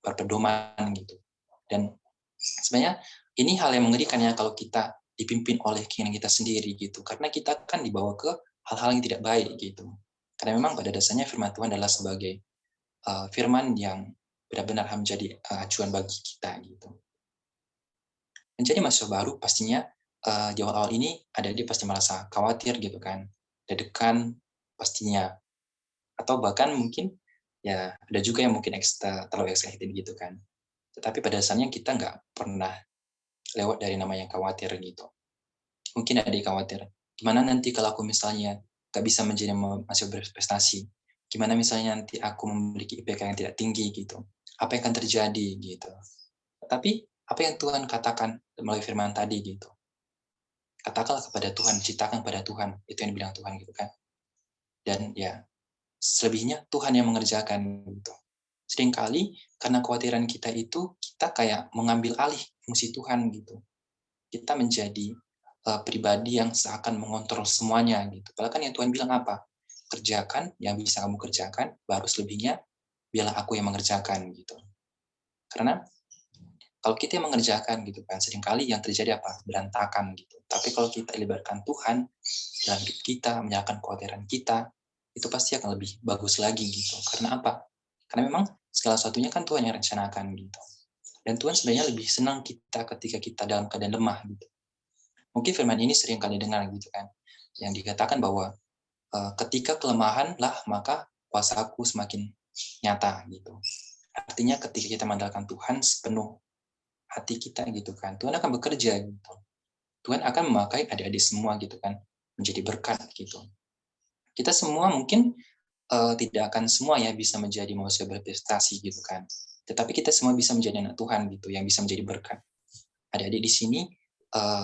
H: berpedoman gitu. Dan sebenarnya ini hal yang mengerikan ya kalau kita dipimpin oleh keinginan kita sendiri gitu, karena kita kan dibawa ke hal-hal yang tidak baik gitu. Karena memang pada dasarnya firman Tuhan adalah sebagai firman yang benar-benar menjadi acuan bagi kita gitu. menjadi mahasiswa baru pastinya di awal-awal ini adik-adik pasti merasa khawatir gitu kan, deg-degan pastinya, atau bahkan mungkin ya ada juga yang mungkin terlalu excited gitu kan. Tetapi pada dasarnya kita nggak pernah lewat dari namanya khawatir gitu. Mungkin adik khawatir, gimana nanti kalau aku misalnya nggak bisa menjadi mahasiswa berprestasi, gimana misalnya nanti aku memiliki IPK yang tidak tinggi gitu, apa yang akan terjadi gitu. Tapi apa yang Tuhan katakan melalui firman tadi gitu, katakanlah kepada Tuhan, ciptakan kepada Tuhan, itu yang dibilang Tuhan gitu kan. Dan ya selebihnya Tuhan yang mengerjakan gitu. Seringkali karena kekhawatiran kita itu, kita kayak mengambil alih fungsi Tuhan gitu. Kita menjadi pribadi yang seakan mengontrol semuanya gitu. Padahal kan yang Tuhan bilang apa? Kerjakan yang bisa kamu kerjakan, baru selebihnya biarlah aku yang mengerjakan gitu. Karena kalau kita yang mengerjakan gitu kan, seringkali yang terjadi apa? Berantakan gitu. Tapi kalau kita libatkan Tuhan dalam hidup kita, menyalahkan kekhawatiran kita, itu pasti akan lebih bagus lagi gitu. Karena apa? Karena memang segala sesuatunya kan Tuhan yang rencanakan gitu. Dan Tuhan sebenarnya lebih senang kita ketika kita dalam keadaan lemah gitu. Mungkin firman ini sering kali dengar gitu kan, yang dikatakan bahwa ketika kelemahan lah maka kuasaku semakin nyata gitu. Artinya ketika kita mengandalkan Tuhan sepenuh hati kita gitu kan, Tuhan akan bekerja gitu. Tuhan akan memakai adik-adik semua gitu kan, menjadi berkat gitu. Kita semua mungkin tidak akan semua ya bisa menjadi manusia berprestasi gitu kan. Tetapi kita semua bisa menjadi anak Tuhan gitu, yang bisa menjadi berkat. Adik-adik di sini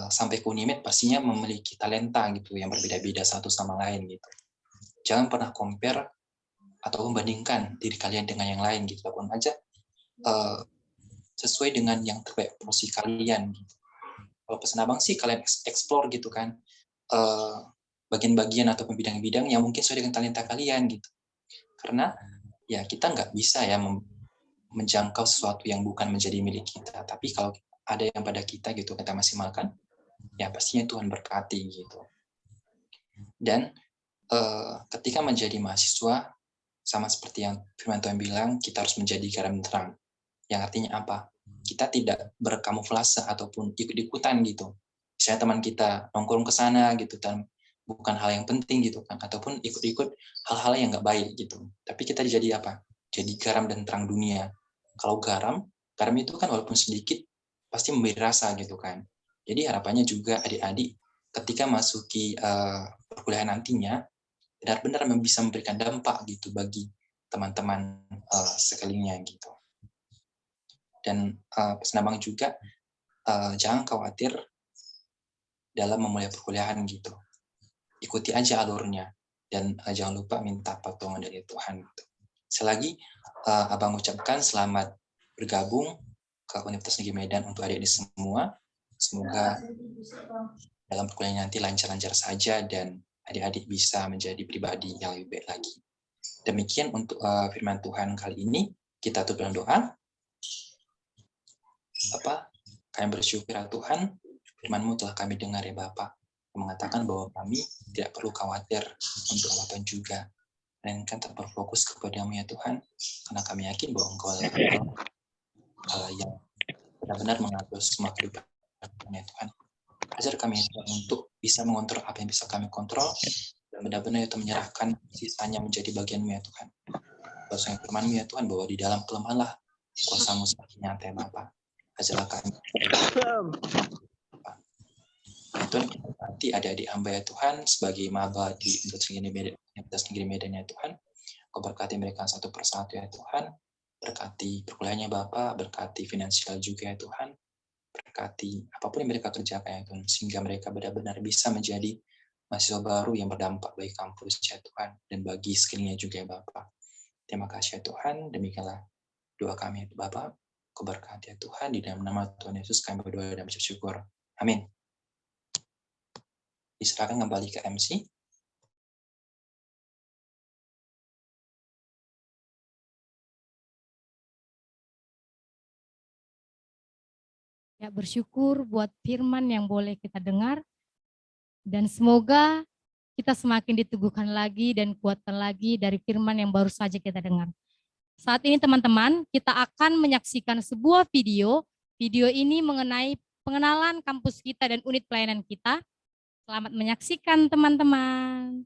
H: sampai ke Unimed pastinya memiliki talenta gitu yang berbeda-beda satu sama lain gitu. Jangan pernah compare atau membandingkan diri kalian dengan yang lain gitu. Lakukan aja sesuai dengan yang terbaik porsi kalian gitu. Kalau pesan abang sih kalian explore gitu kan, bagian-bagian atau bidang-bidang yang mungkin sesuai dengan talenta kalian gitu. Karena ya kita nggak bisa ya menjangkau sesuatu yang bukan menjadi milik kita. Tapi kalau ada yang pada kita gitu kita maksimalkan, ya pastinya Tuhan berkati gitu. Dan ketika menjadi mahasiswa, sama seperti yang firman Tuhan bilang, kita harus menjadi garam terang. Yang artinya apa? Kita tidak berkamuflase ataupun ikut-ikutan gitu. Misalnya teman kita nongkrong ke sana gitu, dan bukan hal yang penting gitu kan, ataupun ikut-ikut hal-hal yang nggak baik gitu. Tapi kita jadi apa? Jadi garam dan terang dunia. Kalau garam itu kan walaupun sedikit pasti memberi rasa gitu kan. Jadi harapannya juga adik-adik ketika masuki perkuliahan nantinya benar-benar bisa memberikan dampak gitu bagi teman-teman sekelilingnya gitu. Dan pesan abang juga jangan khawatir dalam memulai perkuliahan gitu. Ikuti aja alurnya dan jangan lupa minta pertolongan dari Tuhan gitu. Selagi abang ucapkan selamat bergabung ke Universitas Negeri Medan untuk adik-adik semua. Semoga dalam perkuliahan nanti lancar-lancar saja dan adik-adik bisa menjadi pribadi yang lebih baik lagi. Demikian untuk firman Tuhan kali ini. Kita tutup dengan doa. Kami bersyukur ya Tuhan, firman-Mu telah kami dengar ya Bapa, yang mengatakan bahwa kami tidak perlu khawatir untuk apapun juga, melainkan tetap berfokus kepada-Mu ya Tuhan, karena kami yakin bahwa Engkau adalah Allah yang benar-benar mengatur semua kehidupan ya Tuhan. Ajar kami untuk bisa mengontrol apa yang bisa kami kontrol, dan benar-benar itu menyerahkan sisanya menjadi bagian-Mu ya Tuhan. Bahwa firman-Mu ya Tuhan, bahwa di dalam kelemahanlah kuasa-Mu semakin nyata ya Bapa. Ajarlah kami. Tuhan, nanti adik-adik hamba ya Tuhan, sebagai maba di Universitas Negeri Medan ya Tuhan, Kau berkati mereka satu persatu ya Tuhan, berkati perkuliahannya Bapa, berkati finansial juga ya Tuhan, berkati apapun yang mereka kerjakan ya Tuhan, sehingga mereka benar-benar bisa menjadi mahasiswa baru yang berdampak bagi kampus ya Tuhan, dan bagi sekelilingnya juga ya Bapa. Terima kasih ya Tuhan, demikianlah doa kami ya Bapa. Kau berkati ya Tuhan, di dalam nama Tuhan Yesus kami berdoa dan bersyukur. Amin. Diserahkan kembali ke MC.
A: Ya, bersyukur buat firman yang boleh kita dengar. Dan semoga kita semakin diteguhkan lagi dan kuatkan lagi dari firman yang baru saja kita dengar. Saat ini teman-teman, kita akan menyaksikan sebuah video. Video ini mengenai pengenalan kampus kita dan unit pelayanan kita. Selamat menyaksikan teman-teman.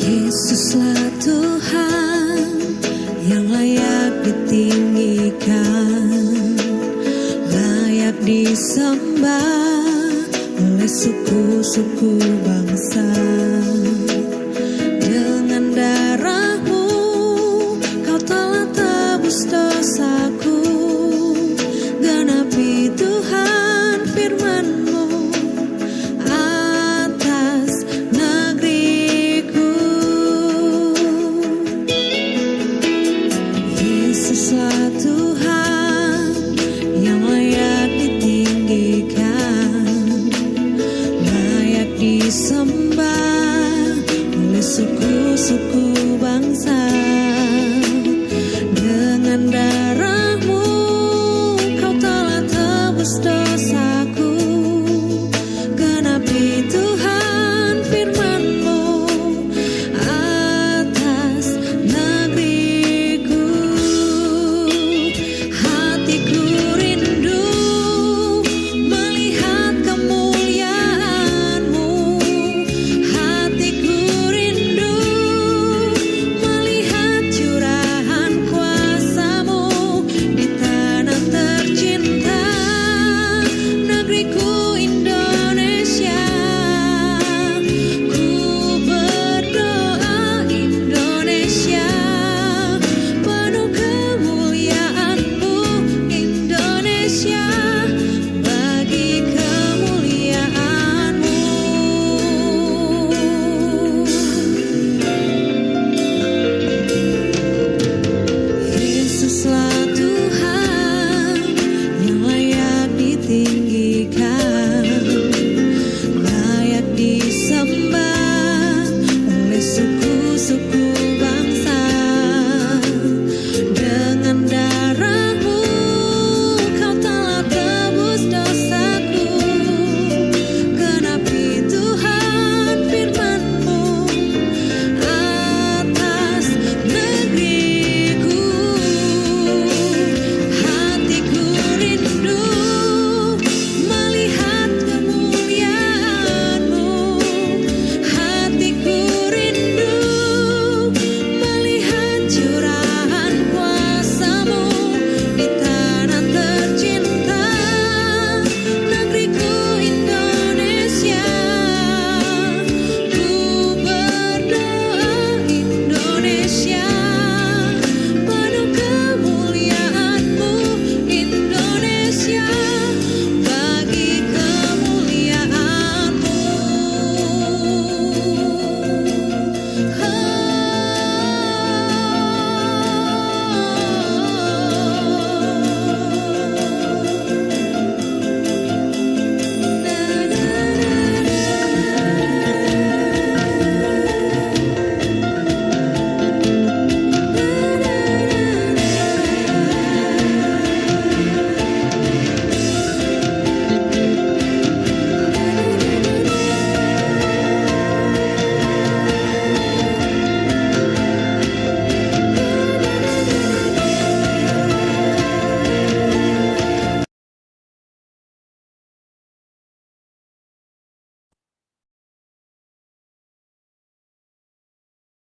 I: Yesuslah Tuhan yang layak ditinggikan, layak disembah oleh suku-suku bangsa. Dengan darah-Mu Kau telah tebus dosaku, genapi Tuhan firman-Mu atas negeriku. Yesuslah Tuhan yang layak ditinggikan, layak disembah oleh suku-suku bangsa. Dengan darah-Mu Kau telah tebus dosaku, genapi Tuhan firman-Mu atas negeriku. Hatiku rindu melihat kemuliaan-Mu, hatiku rindu melihat curahan kuasa-Mu di tanah tercinta.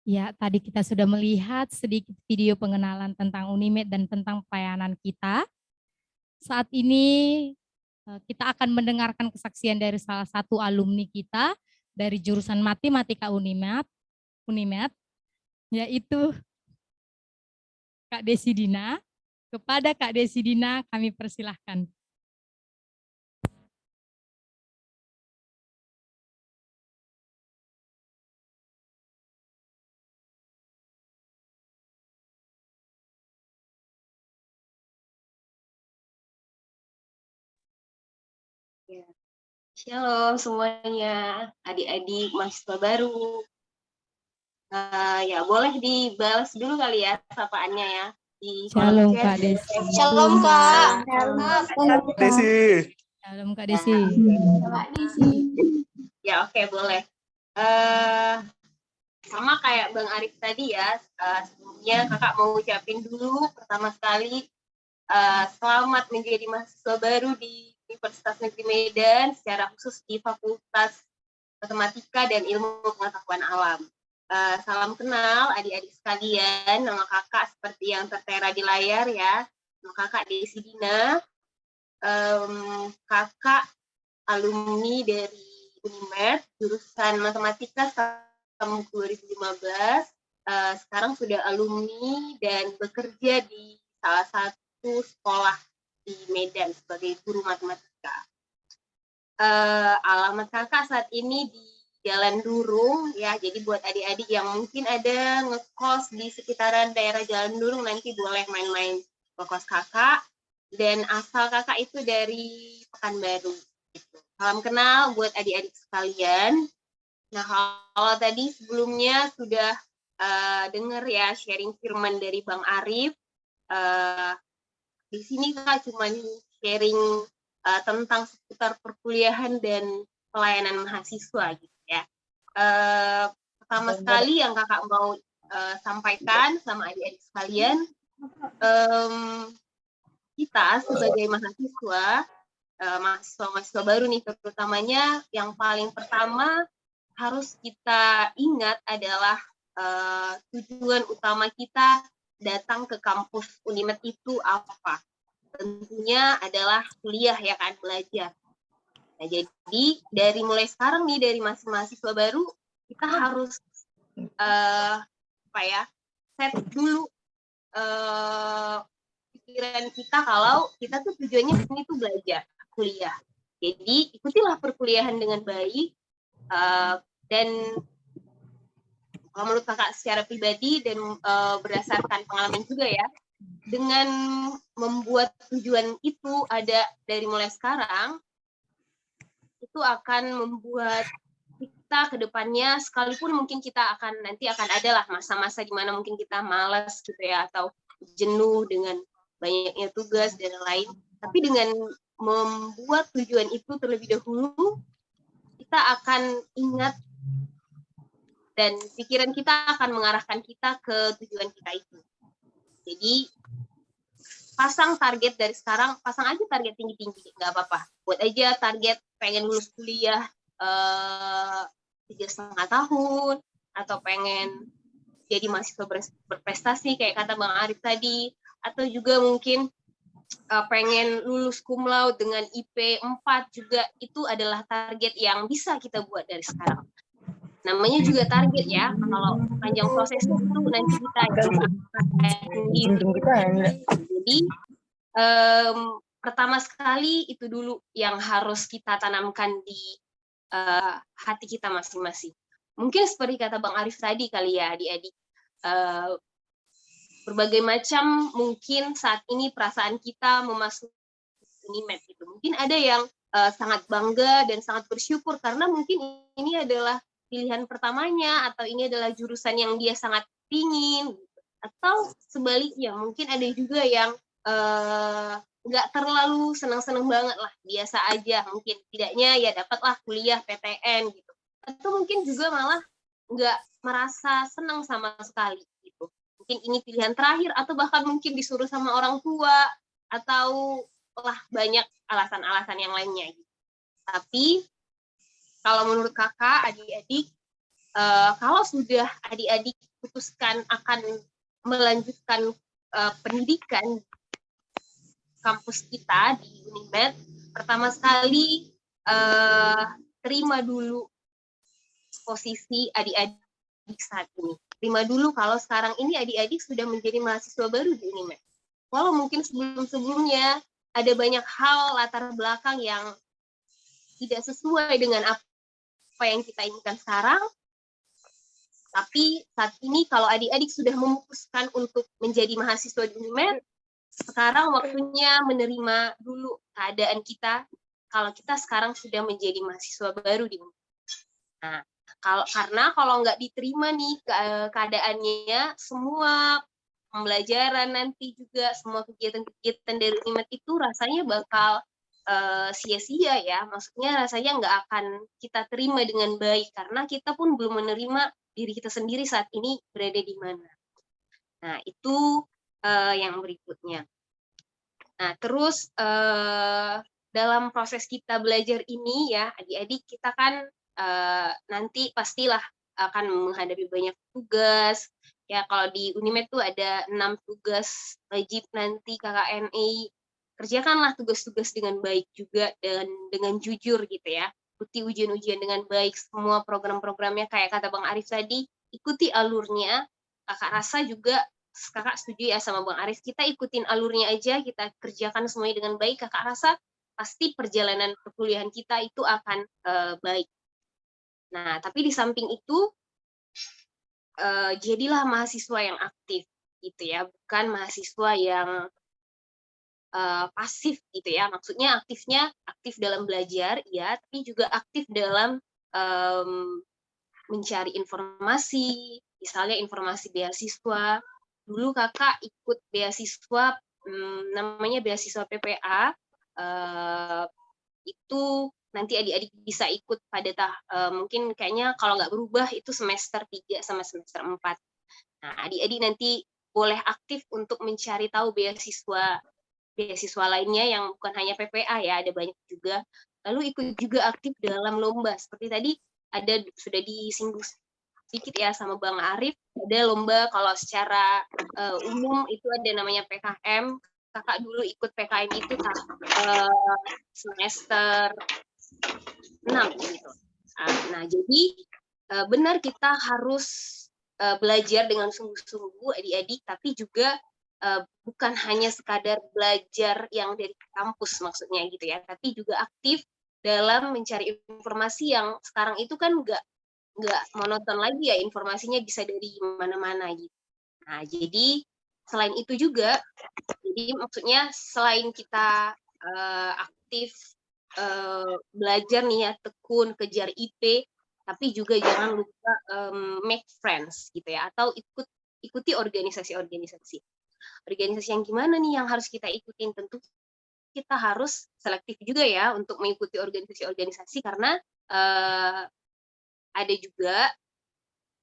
A: Ya, tadi kita sudah melihat sedikit video pengenalan tentang Unimed dan tentang pelayanan kita. Saat ini kita akan mendengarkan kesaksian dari salah satu alumni kita dari jurusan Matematika Unimed, yaitu Kak Desi Dina. Kepada Kak Desi Dina kami persilahkan.
J: Shalom semuanya, adik-adik mahasiswa baru. Ya boleh dibalas dulu kali ya sapaannya ya. Di
A: Shalom
J: kolom chat.
A: Kak Desi.
E: Shalom Kak.
G: Desi.
A: Shalom Kak Desi.
J: Ya oke boleh. Sama kayak Bang Arif tadi ya, sebelumnya kakak mau ucapin dulu pertama sekali selamat menjadi mahasiswa baru di Universitas Negeri Medan, secara khusus di Fakultas Matematika dan Ilmu Pengetahuan Alam. Salam kenal adik-adik sekalian, nama kakak seperti yang tertera di layar ya, nama kakak Desi Dina, kakak alumni dari Unimed, jurusan Matematika tahun 2015, sekarang sudah alumni dan bekerja di salah satu sekolah di Medan sebagai guru matematika. Alamat kakak saat ini di Jalan Durung ya, jadi buat adik-adik yang mungkin ada ngekos di sekitaran daerah Jalan Durung nanti boleh main-main ke kos kakak, dan asal kakak itu dari Pekanbaru. Gitu. Salam kenal buat adik-adik sekalian. Nah kalau tadi sebelumnya sudah dengar ya sharing firman dari Bang Arif, di sini Kak cuma sharing tentang seputar perkuliahan dan pelayanan mahasiswa gitu ya. Pertama sekali yang kakak mau sampaikan sama adik-adik sekalian, kita sebagai mahasiswa, mahasiswa baru nih terutamanya, yang paling pertama harus kita ingat adalah tujuan utama kita datang ke kampus Unimed itu apa? Tentunya adalah kuliah ya kan, belajar. Nah, jadi dari mulai sekarang nih, dari masih mahasiswa baru, kita harus set dulu pikiran kita kalau kita tuh tujuannya di sini tuh belajar, kuliah. Jadi ikutilah perkuliahan dengan baik, dan kalau menurut kakak secara pribadi dan berdasarkan pengalaman juga ya, dengan membuat tujuan itu ada dari mulai sekarang, itu akan membuat kita ke depannya, sekalipun mungkin kita nanti akan adalah masa-masa di mana mungkin kita malas gitu ya, atau jenuh dengan banyaknya tugas dan lain, tapi dengan membuat tujuan itu terlebih dahulu, kita akan ingat dan pikiran kita akan mengarahkan kita ke tujuan kita itu. Jadi pasang target dari sekarang, pasang aja target tinggi-tinggi, nggak apa-apa. Buat aja target pengen lulus kuliah 3,5 tahun, atau pengen jadi mahasiswa berprestasi kayak kata Bang Arif tadi, atau juga mungkin pengen lulus cum laude dengan IP 4 juga, itu adalah target yang bisa kita buat dari sekarang. Namanya juga target ya, kalau panjang prosesnya itu nanti kita jadi pertama sekali itu dulu yang harus kita tanamkan di hati kita masing-masing. Mungkin seperti kata Bang Arif tadi kali ya adik-adik, berbagai macam mungkin saat ini perasaan kita memasuki Unimed gitu. Mungkin ada yang sangat bangga dan sangat bersyukur karena mungkin ini adalah pilihan pertamanya, atau ini adalah jurusan yang dia sangat pingin, atau sebaliknya mungkin ada juga yang nggak terlalu senang-senang banget lah, biasa aja, mungkin tidaknya ya dapatlah kuliah PTN gitu, atau mungkin juga malah nggak merasa senang sama sekali gitu. Mungkin ini pilihan terakhir, atau bahkan mungkin disuruh sama orang tua, atau lah banyak alasan-alasan yang lainnya gitu. Tapi kalau menurut kakak, adik-adik, kalau sudah adik-adik putuskan akan melanjutkan pendidikan kampus kita di Unimed, pertama sekali terima dulu posisi adik-adik saat ini. Terima dulu kalau sekarang ini adik-adik sudah menjadi mahasiswa baru di Unimed. Walau mungkin sebelum-sebelumnya ada banyak hal latar belakang yang tidak sesuai dengan apa yang kita inginkan sekarang, tapi saat ini kalau adik-adik sudah memutuskan untuk menjadi mahasiswa di Unimed, sekarang waktunya menerima dulu keadaan kita kalau kita sekarang sudah menjadi mahasiswa baru di Unimed. Nah, karena kalau nggak diterima nih keadaannya, semua pembelajaran nanti juga, semua kegiatan-kegiatan dari Unimed itu rasanya bakal sia-sia ya. Maksudnya rasanya nggak akan kita terima dengan baik, karena kita pun belum menerima diri kita sendiri saat ini berada di mana. Nah, itu yang berikutnya. Nah, terus dalam proses kita belajar ini ya, adik-adik kita kan nanti pastilah akan menghadapi banyak tugas. Ya, kalau di Unimed tuh ada 6 tugas wajib nanti KKNI. Kerjakanlah tugas-tugas dengan baik juga dan dengan jujur gitu ya. Ikuti ujian-ujian dengan baik, semua program-programnya kayak kata Bang Arif tadi, ikuti alurnya. Kakak rasa juga, kakak setuju ya sama Bang Arif, kita ikutin alurnya aja, kita kerjakan semuanya dengan baik, kakak rasa pasti perjalanan perkuliahan kita itu akan baik. Nah, tapi di samping itu, jadilah mahasiswa yang aktif gitu ya, bukan mahasiswa yang pasif gitu ya. Maksudnya aktif dalam belajar ya, tapi juga aktif dalam mencari informasi, misalnya informasi beasiswa. Dulu kakak ikut beasiswa namanya beasiswa PPA, itu nanti adik-adik bisa ikut pada mungkin kayaknya kalau nggak berubah itu semester 3 sama semester 4. Nah, adik-adik nanti boleh aktif untuk mencari tahu beasiswa lainnya yang bukan hanya PPA ya, ada banyak juga. Lalu ikut juga aktif dalam lomba. Seperti tadi sudah disinggung sedikit ya sama Bang Arif, ada lomba kalau secara umum itu ada namanya PKM. Kakak dulu ikut PKM itu semester 6 gitu. Nah, jadi benar kita harus belajar dengan sungguh-sungguh adik-adik, tapi juga bukan hanya sekadar belajar yang dari kampus maksudnya gitu ya, tapi juga aktif dalam mencari informasi yang sekarang itu kan nggak monoton lagi ya, informasinya bisa dari mana-mana gitu. Nah, jadi selain itu juga, jadi maksudnya selain kita aktif belajar nih ya, tekun, kejar IP, tapi juga jangan lupa make friends gitu ya, atau ikuti organisasi-organisasi. Organisasi yang gimana nih yang harus kita ikutin? Tentu kita harus selektif juga ya untuk mengikuti organisasi-organisasi, karena ada juga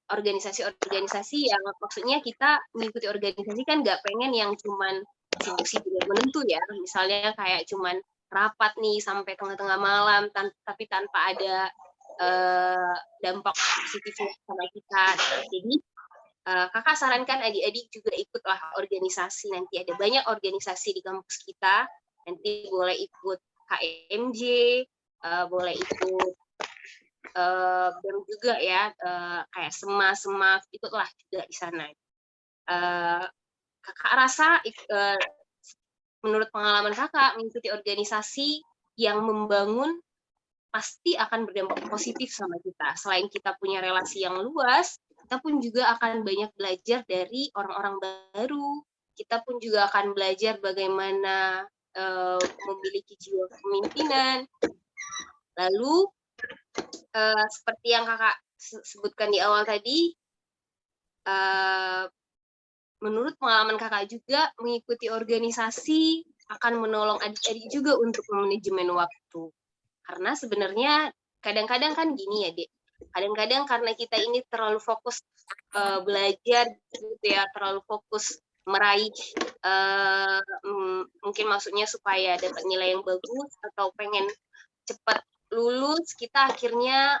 J: organisasi-organisasi yang maksudnya kita mengikuti organisasi kan nggak pengen yang cuman sibuk-sibuk menentu ya, misalnya kayak cuman rapat nih sampai tengah-tengah malam tapi tanpa ada dampak positifnya sama kita. Jadi kakak sarankan adik-adik juga ikutlah organisasi. Nanti ada banyak organisasi di kampus kita, nanti boleh ikut KMJ, boleh ikut BEM juga ya, kayak SEMA, ikutlah juga di sana. Kakak rasa menurut pengalaman kakak mengikuti organisasi yang membangun pasti akan berdampak positif sama kita. Selain kita punya relasi yang luas, kita pun juga akan banyak belajar dari orang-orang baru. Kita pun juga akan belajar bagaimana memiliki jiwa kepemimpinan. Lalu seperti yang kakak sebutkan di awal tadi, menurut pengalaman kakak juga, mengikuti organisasi akan menolong adik-adik juga untuk manajemen waktu. Karena sebenarnya kadang-kadang kan gini ya, Dek. Kadang-kadang karena kita ini terlalu fokus belajar gitu ya, terlalu fokus meraih mungkin maksudnya supaya dapat nilai yang bagus atau pengen cepat lulus kita akhirnya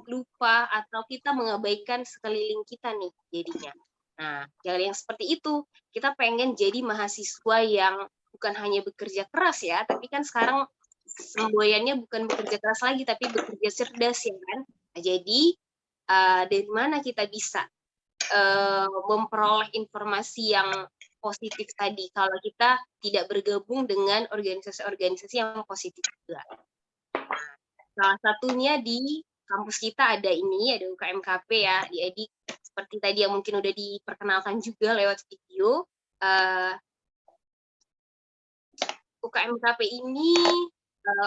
J: lupa atau kita mengabaikan sekeliling kita nih jadinya. Nah, jangan yang seperti itu. Kita pengen jadi mahasiswa yang bukan hanya bekerja keras ya, tapi kan sekarang semboyannya bukan bekerja keras lagi, tapi bekerja cerdas ya kan. Nah, jadi dari mana kita bisa memperoleh informasi yang positif tadi kalau kita tidak bergabung dengan organisasi-organisasi yang positif juga. Salah satunya di kampus kita ada UKMKP ya, di Edik. Seperti tadi yang mungkin udah diperkenalkan juga lewat video. UKMKP ini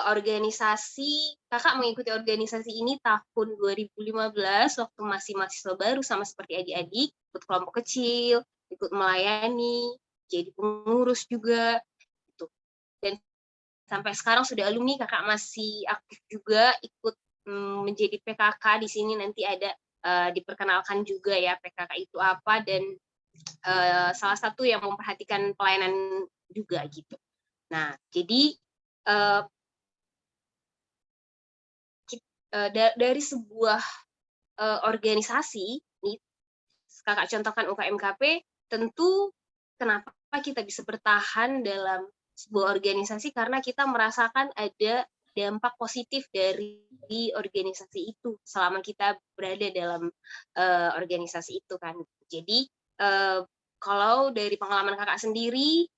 J: organisasi, kakak mengikuti organisasi ini tahun 2015 waktu masih mahasiswa baru sama seperti adik-adik, ikut kelompok kecil, ikut melayani, jadi pengurus juga, gitu. Dan sampai sekarang sudah alumni, kakak masih aktif juga ikut menjadi PKK di sini nanti ada diperkenalkan juga ya PKK itu apa dan salah satu yang memperhatikan pelayanan juga gitu. Nah, jadi dari sebuah organisasi, nih, kakak contohkan UKMKP, tentu kenapa kita bisa bertahan dalam sebuah organisasi karena kita merasakan ada dampak positif dari organisasi itu selama kita berada dalam organisasi itu kan. Jadi kalau dari pengalaman kakak sendiri,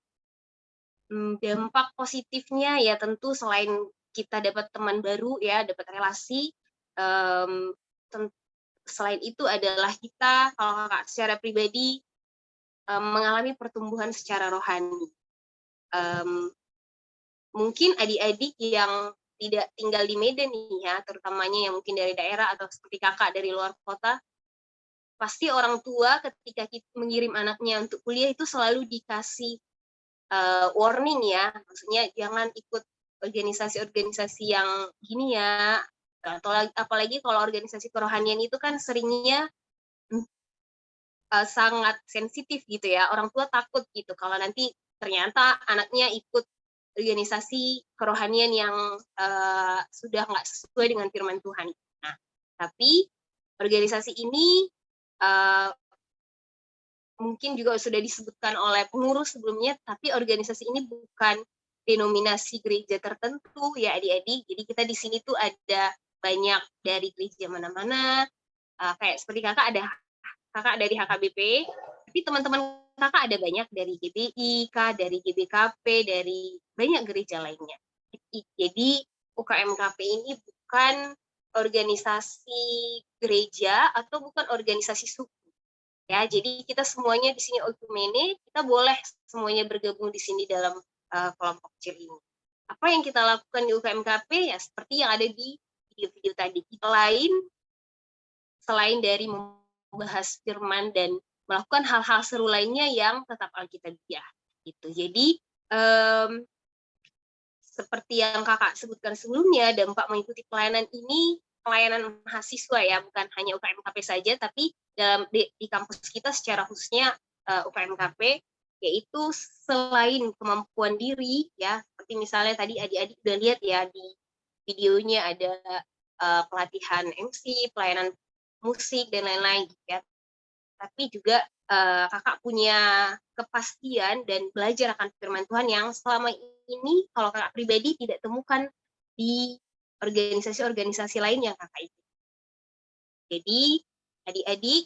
J: dampak positifnya ya tentu selain kita dapat teman baru ya, dapat relasi, selain itu adalah kita kalau kakak secara pribadi mengalami pertumbuhan secara rohani. Mungkin adik-adik yang tidak tinggal di Medan nih ya, terutamanya yang mungkin dari daerah atau seperti kakak dari luar kota, pasti orang tua ketika kita mengirim anaknya untuk kuliah itu selalu dikasih warning ya, maksudnya jangan ikut organisasi-organisasi yang gini ya, atau apalagi kalau organisasi kerohanian itu kan seringnya sangat sensitif gitu ya, orang tua takut gitu kalau nanti ternyata anaknya ikut organisasi kerohanian yang sudah nggak sesuai dengan firman Tuhan. Nah, tapi organisasi ini mungkin juga sudah disebutkan oleh pengurus sebelumnya, tapi organisasi ini bukan denominasi gereja tertentu ya adik-adik. Jadi kita di sini tuh ada banyak dari gereja mana-mana, kayak seperti kakak dari HKBP, tapi teman-teman kakak ada banyak dari GBI, dari GBKP, dari banyak gereja lainnya. Jadi UKMKP ini bukan organisasi gereja atau bukan organisasi suku. Ya, jadi kita semuanya di sini oikumene, kita boleh semuanya bergabung di sini dalam kelompok kecil ini. Apa yang kita lakukan di UKMKP ya seperti yang ada di video-video tadi. Selain dari membahas firman dan melakukan hal-hal seru lainnya yang tetap alkitabiah gitu. Jadi seperti yang kakak sebutkan sebelumnya, dampak mengikuti pelayanan ini pelayanan mahasiswa ya, bukan hanya UKMKP saja, tapi di kampus kita secara khususnya UKMKP, yaitu selain kemampuan diri ya, seperti misalnya tadi adik-adik udah lihat ya di videonya ada pelatihan MC, pelayanan musik dan lain-lain ya. Tapi juga kakak punya kepastian dan belajar akan firman Tuhan yang selama ini kalau kakak pribadi tidak temukan di organisasi-organisasi lain yang kakak ikut. Jadi adik-adik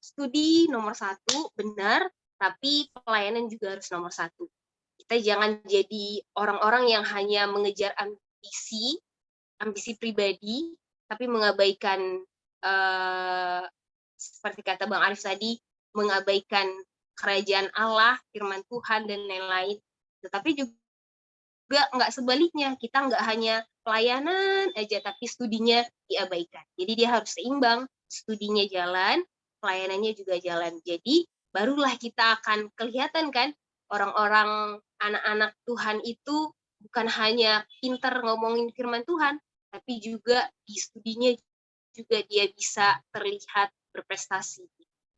J: studi nomor 1 benar, tapi pelayanan juga harus nomor 1. Kita jangan jadi orang-orang yang hanya mengejar ambisi pribadi, tapi mengabaikan seperti kata Bang Arif tadi, mengabaikan kerajaan Allah, firman Tuhan, dan lain-lain. Tetapi juga nggak sebaliknya, kita nggak hanya pelayanan aja, tapi studinya diabaikan. Jadi dia harus seimbang, studinya jalan, pelayanannya juga jalan. Jadi barulah kita akan kelihatan kan, orang-orang anak-anak Tuhan itu bukan hanya pintar ngomongin firman Tuhan, tapi juga di studinya juga dia bisa terlihat berprestasi.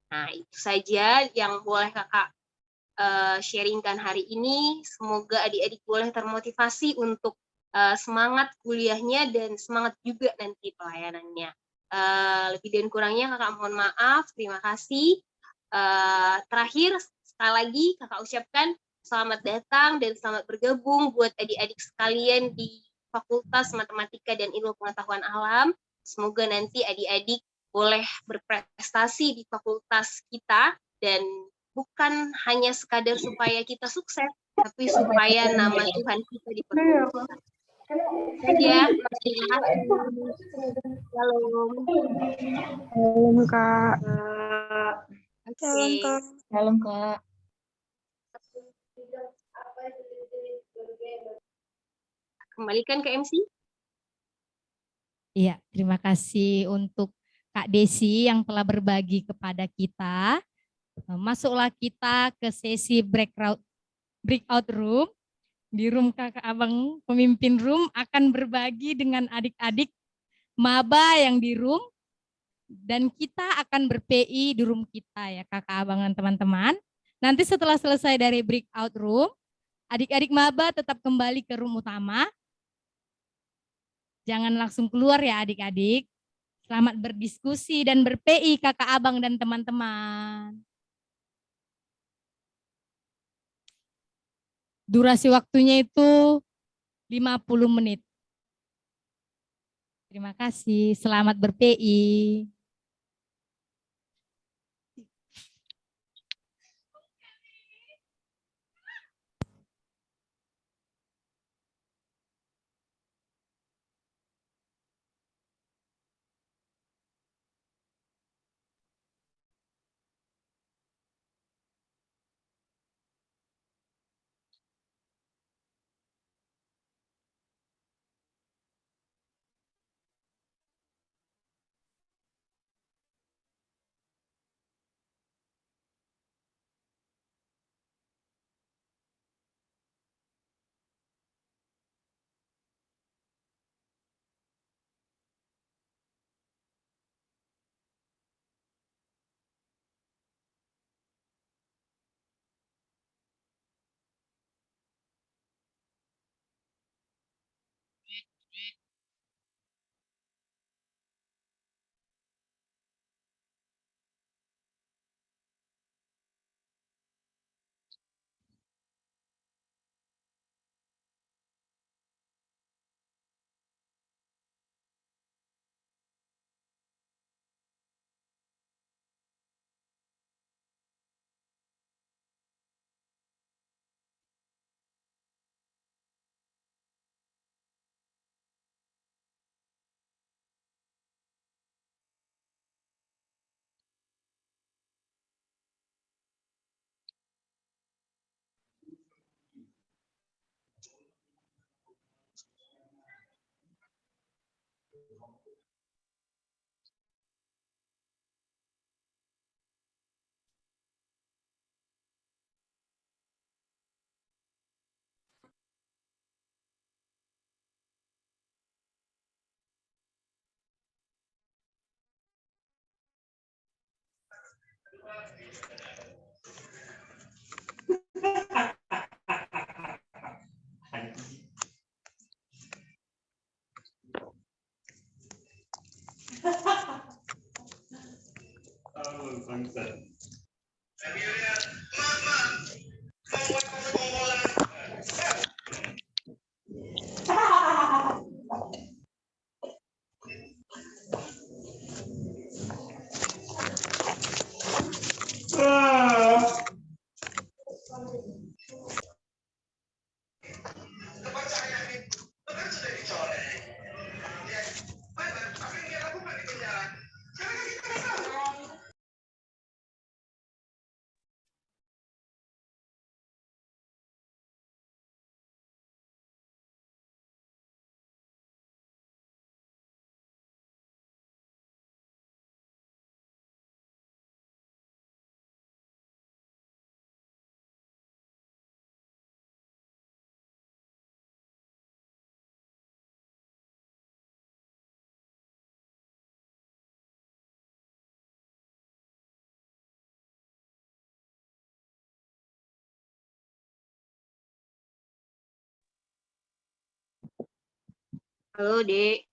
J: Nah, itu saja yang boleh kakak sharingkan hari ini. Semoga adik-adik boleh termotivasi untuk semangat kuliahnya dan semangat juga nanti pelayanannya. Lebih dan kurangnya kakak mohon maaf, terima kasih. Terakhir sekali lagi kakak ucapkan selamat datang dan selamat bergabung buat adik-adik sekalian di Fakultas Matematika dan Ilmu Pengetahuan Alam. Semoga nanti adik-adik boleh berprestasi di fakultas kita dan bukan hanya sekadar supaya kita sukses, tapi supaya nama Tuhan kita dipermuliakan. Saja, terima kasih. Shalom.
B: Salam Kak.
J: Oke.
E: Salam Kak.
J: Kembalikan ke MC.
A: Iya, terima kasih untuk Kak Desi yang telah berbagi kepada kita. Masuklah kita ke sesi breakout room. Di room kakak abang pemimpin room akan berbagi dengan adik-adik maba yang di room. Dan kita akan ber-PI di room kita ya kakak abang dan teman-teman. Nanti setelah selesai dari breakout room, adik-adik maba tetap kembali ke room utama. Jangan langsung keluar ya adik-adik. Selamat berdiskusi dan ber-PI kakak abang dan teman-teman. Durasi waktunya itu 50 menit. Terima kasih. Selamat ber-PI.
J: Halo, Dek.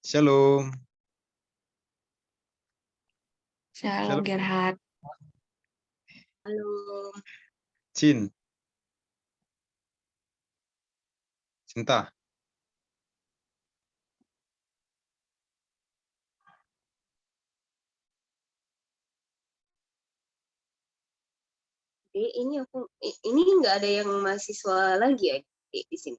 G: Shalom.
B: Shalom Gerhard.
J: Halo.
G: Cin. Cinta.
J: Dek, ini nggak ada yang mahasiswa lagi ya, Dek, di sini.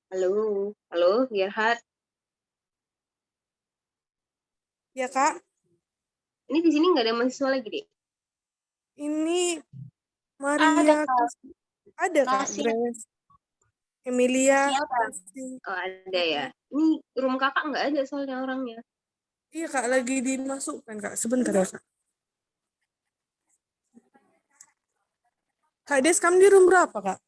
J: Halo, halo, Gerhard.
K: Ya Kak,
J: Ini di sini nggak ada mahasiswa lagi deh.
K: ini
C: Ada,
K: Maria.
C: Kak.
K: Ada Kak,
C: Masih.
K: Grace. Emilia.
C: Siapa?
K: Masih.
J: Oh, ada ya. Ini room kakak nggak ada soalnya orangnya.
K: Iya Kak, lagi dimasukkan Kak. Sebentar ya Kak. Kak Des, kamu di room berapa Kak?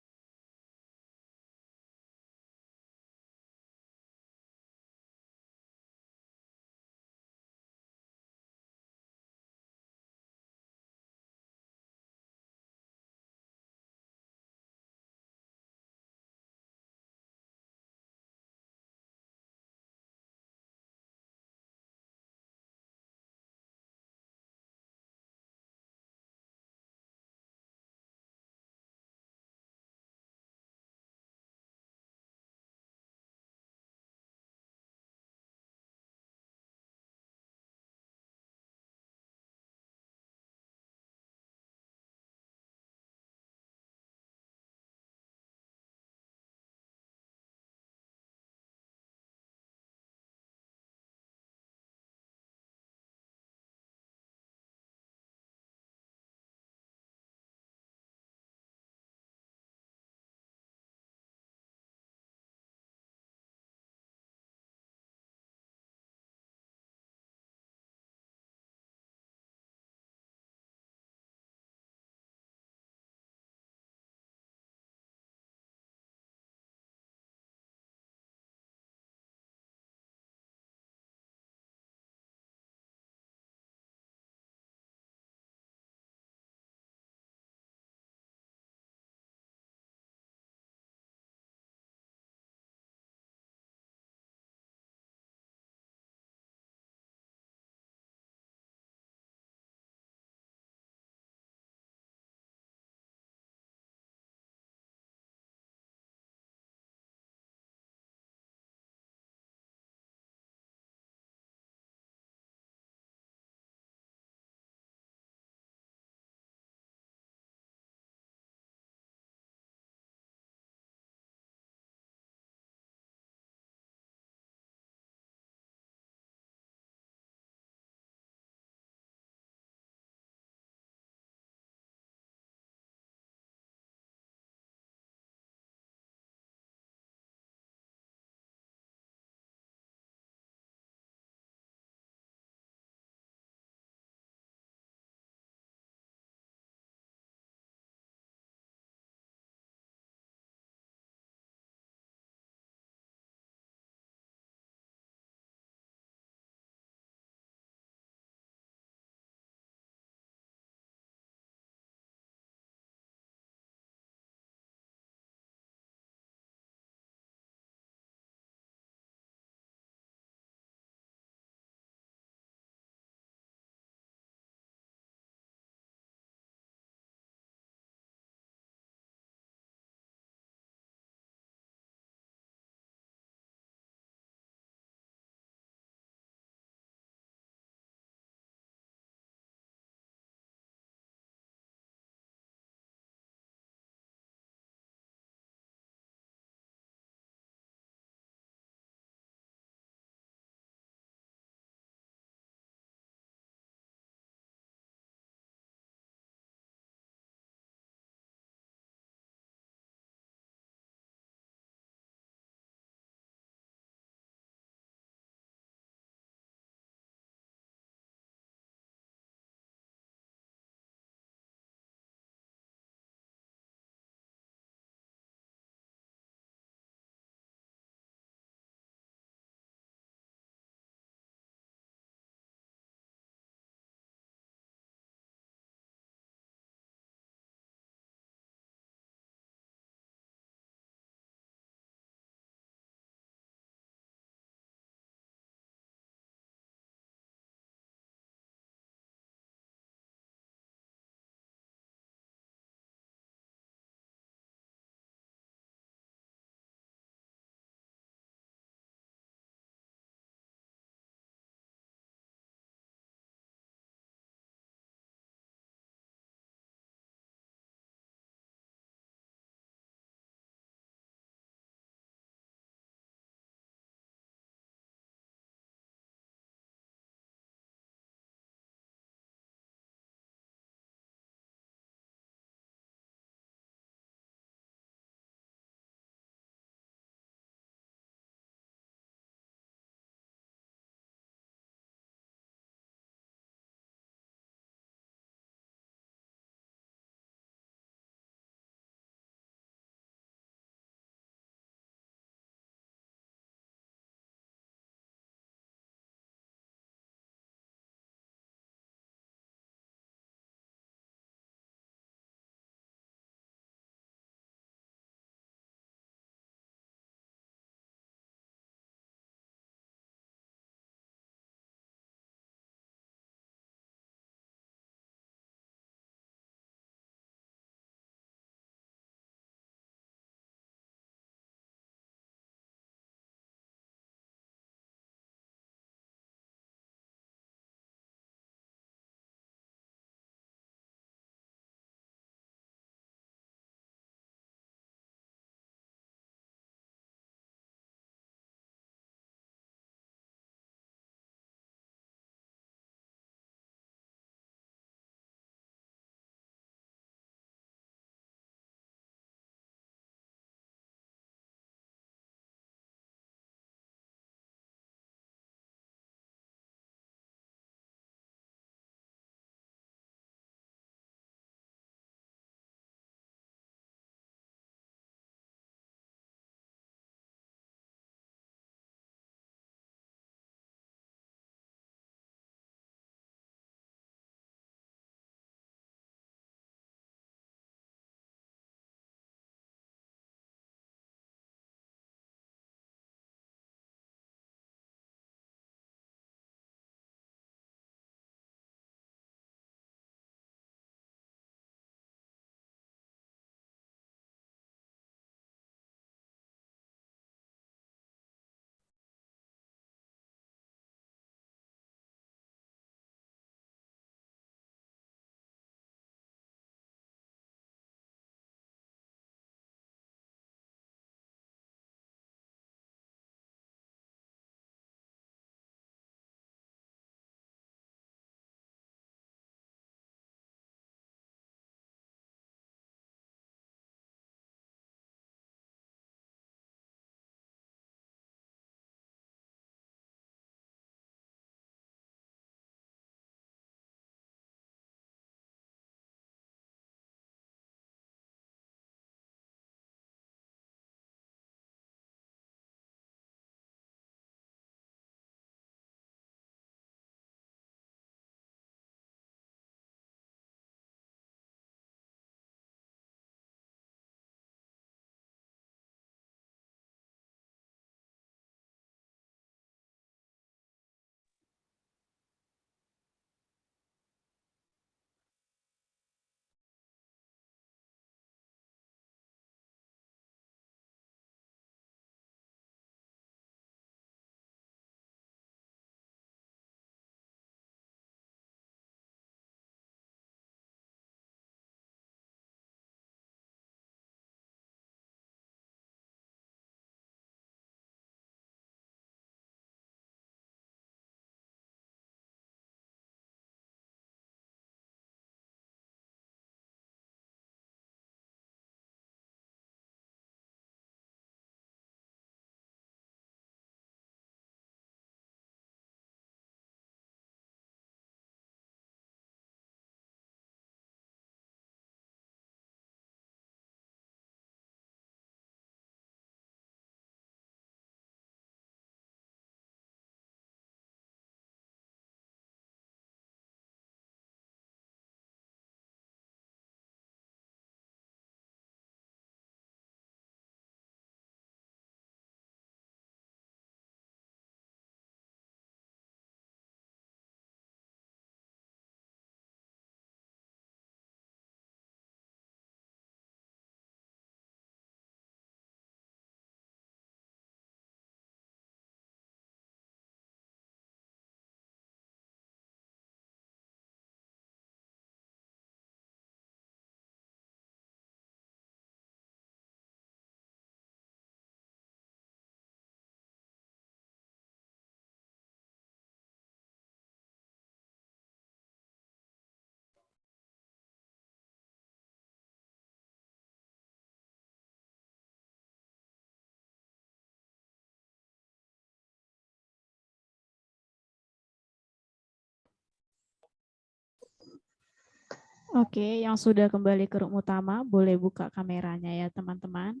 L: Oke, yang sudah kembali ke room utama boleh buka kameranya ya teman-teman.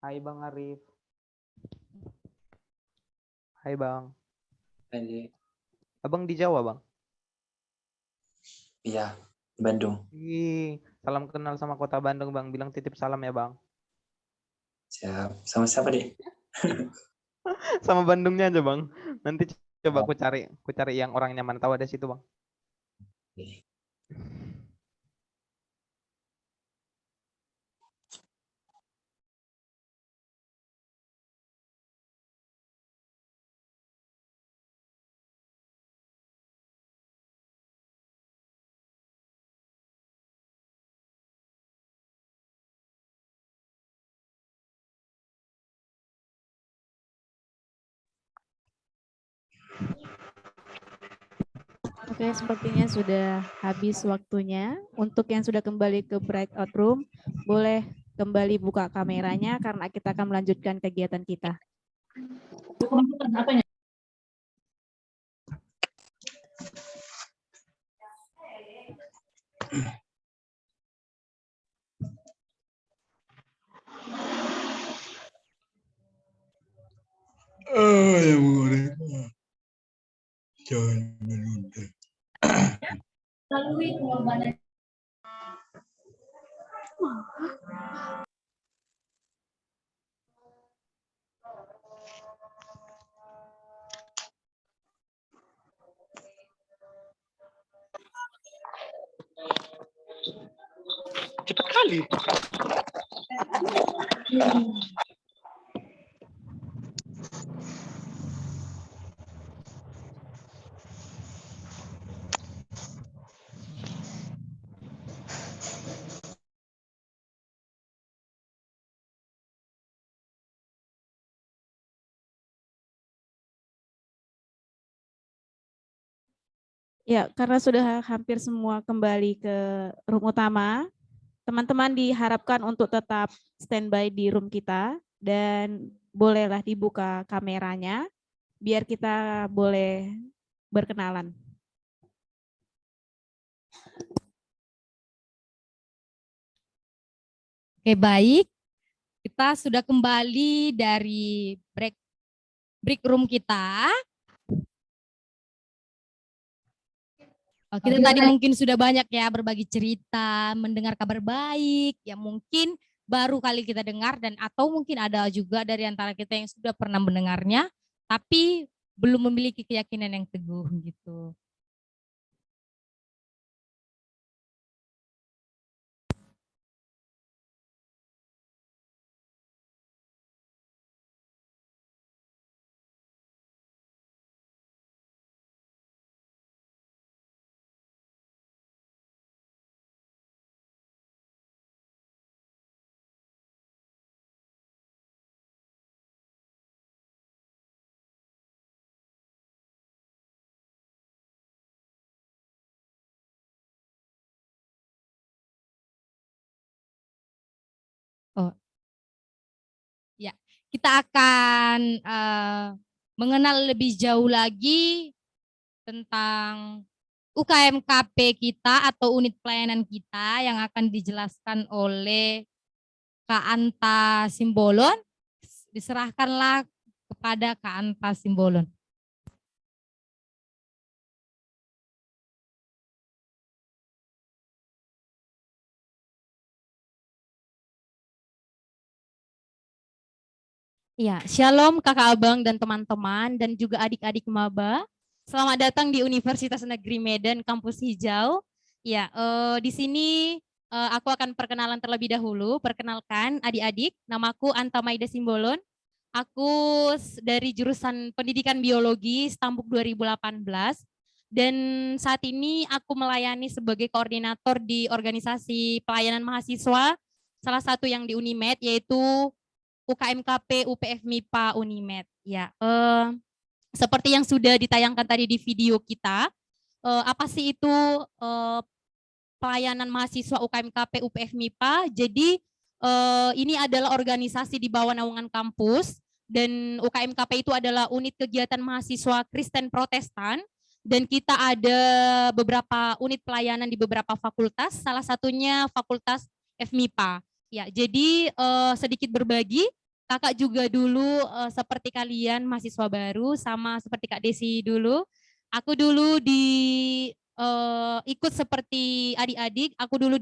M: Hai Bang Arif. Hai Bang.
H: Hai.
M: Abang di Jawa Bang?
H: Iya, Bandung.
M: Ih, salam kenal sama kota Bandung Bang. Bilang titip salam ya Bang.
H: Siap. Sama siapa, Dek?
M: Sama Bandungnya aja Bang. Nanti coba aku cari yang orang nyaman tahu ada situ Bang.
L: Oke, sepertinya sudah habis waktunya. Untuk yang sudah kembali ke breakout room, boleh kembali buka kameranya karena kita akan melanjutkan kegiatan kita.
F: Jangan menunda.
I: Lalui pengorbanan.
B: Cepat kali.
L: Ya, karena sudah hampir semua kembali ke room utama, teman-teman diharapkan untuk tetap standby di room kita dan bolehlah dibuka kameranya biar kita boleh berkenalan.
A: Oke, baik. Kita sudah kembali dari break room kita. Kita tadi mungkin sudah banyak ya berbagi cerita, mendengar kabar baik, yang mungkin baru kali kita dengar dan atau mungkin ada juga dari antara kita yang sudah pernah mendengarnya, tapi belum memiliki keyakinan yang teguh gitu. Oh, ya, kita akan mengenal lebih jauh lagi tentang UKMKP kita atau unit pelayanan kita yang akan dijelaskan oleh Kak Anta Simbolon diserahkanlah kepada Kak Anta Simbolon. Ya, shalom kakak abang dan teman-teman dan juga adik-adik maba. Selamat datang di Universitas Negeri Medan Kampus Hijau. Ya, di sini aku akan perkenalan terlebih dahulu. Perkenalkan adik-adik, namaku Anta Maida Simbolon. Aku dari jurusan Pendidikan Biologi Stambuk 2018 dan saat ini aku melayani sebagai koordinator di organisasi pelayanan mahasiswa, salah satu yang di Unimed yaitu UKMKP UPF MIPA Unimed. Ya, seperti yang sudah ditayangkan tadi di video kita, apa sih itu pelayanan mahasiswa UKMKP UPF MIPA? Jadi ini adalah organisasi di bawah naungan kampus dan UKMKP itu adalah unit kegiatan mahasiswa Kristen Protestan dan kita ada beberapa unit pelayanan di beberapa fakultas, salah satunya Fakultas FMIPA. Ya, jadi sedikit berbagi, kakak juga dulu seperti kalian mahasiswa baru sama seperti Kak Desi dulu. Aku dulu ikut seperti adik-adik, aku dulu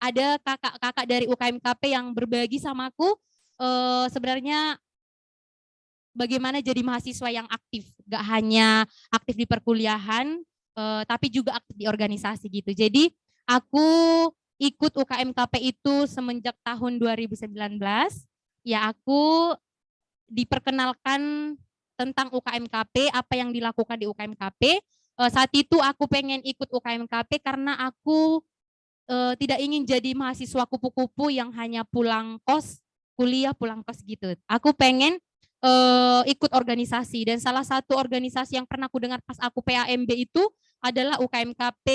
A: ada kakak-kakak dari UKMKP yang berbagi sama aku sebenarnya bagaimana jadi mahasiswa yang aktif, gak hanya aktif di perkuliahan, tapi juga aktif di organisasi gitu. Jadi aku ikut UKMKP itu semenjak tahun 2019, ya aku diperkenalkan tentang UKMKP, apa yang dilakukan di UKMKP. Saat itu aku pengen ikut UKMKP karena aku tidak ingin jadi mahasiswa kupu-kupu yang hanya pulang kos, kuliah pulang kos gitu. Aku pengen ikut organisasi dan salah satu organisasi yang pernah aku dengar pas aku PAMB itu adalah UKMKP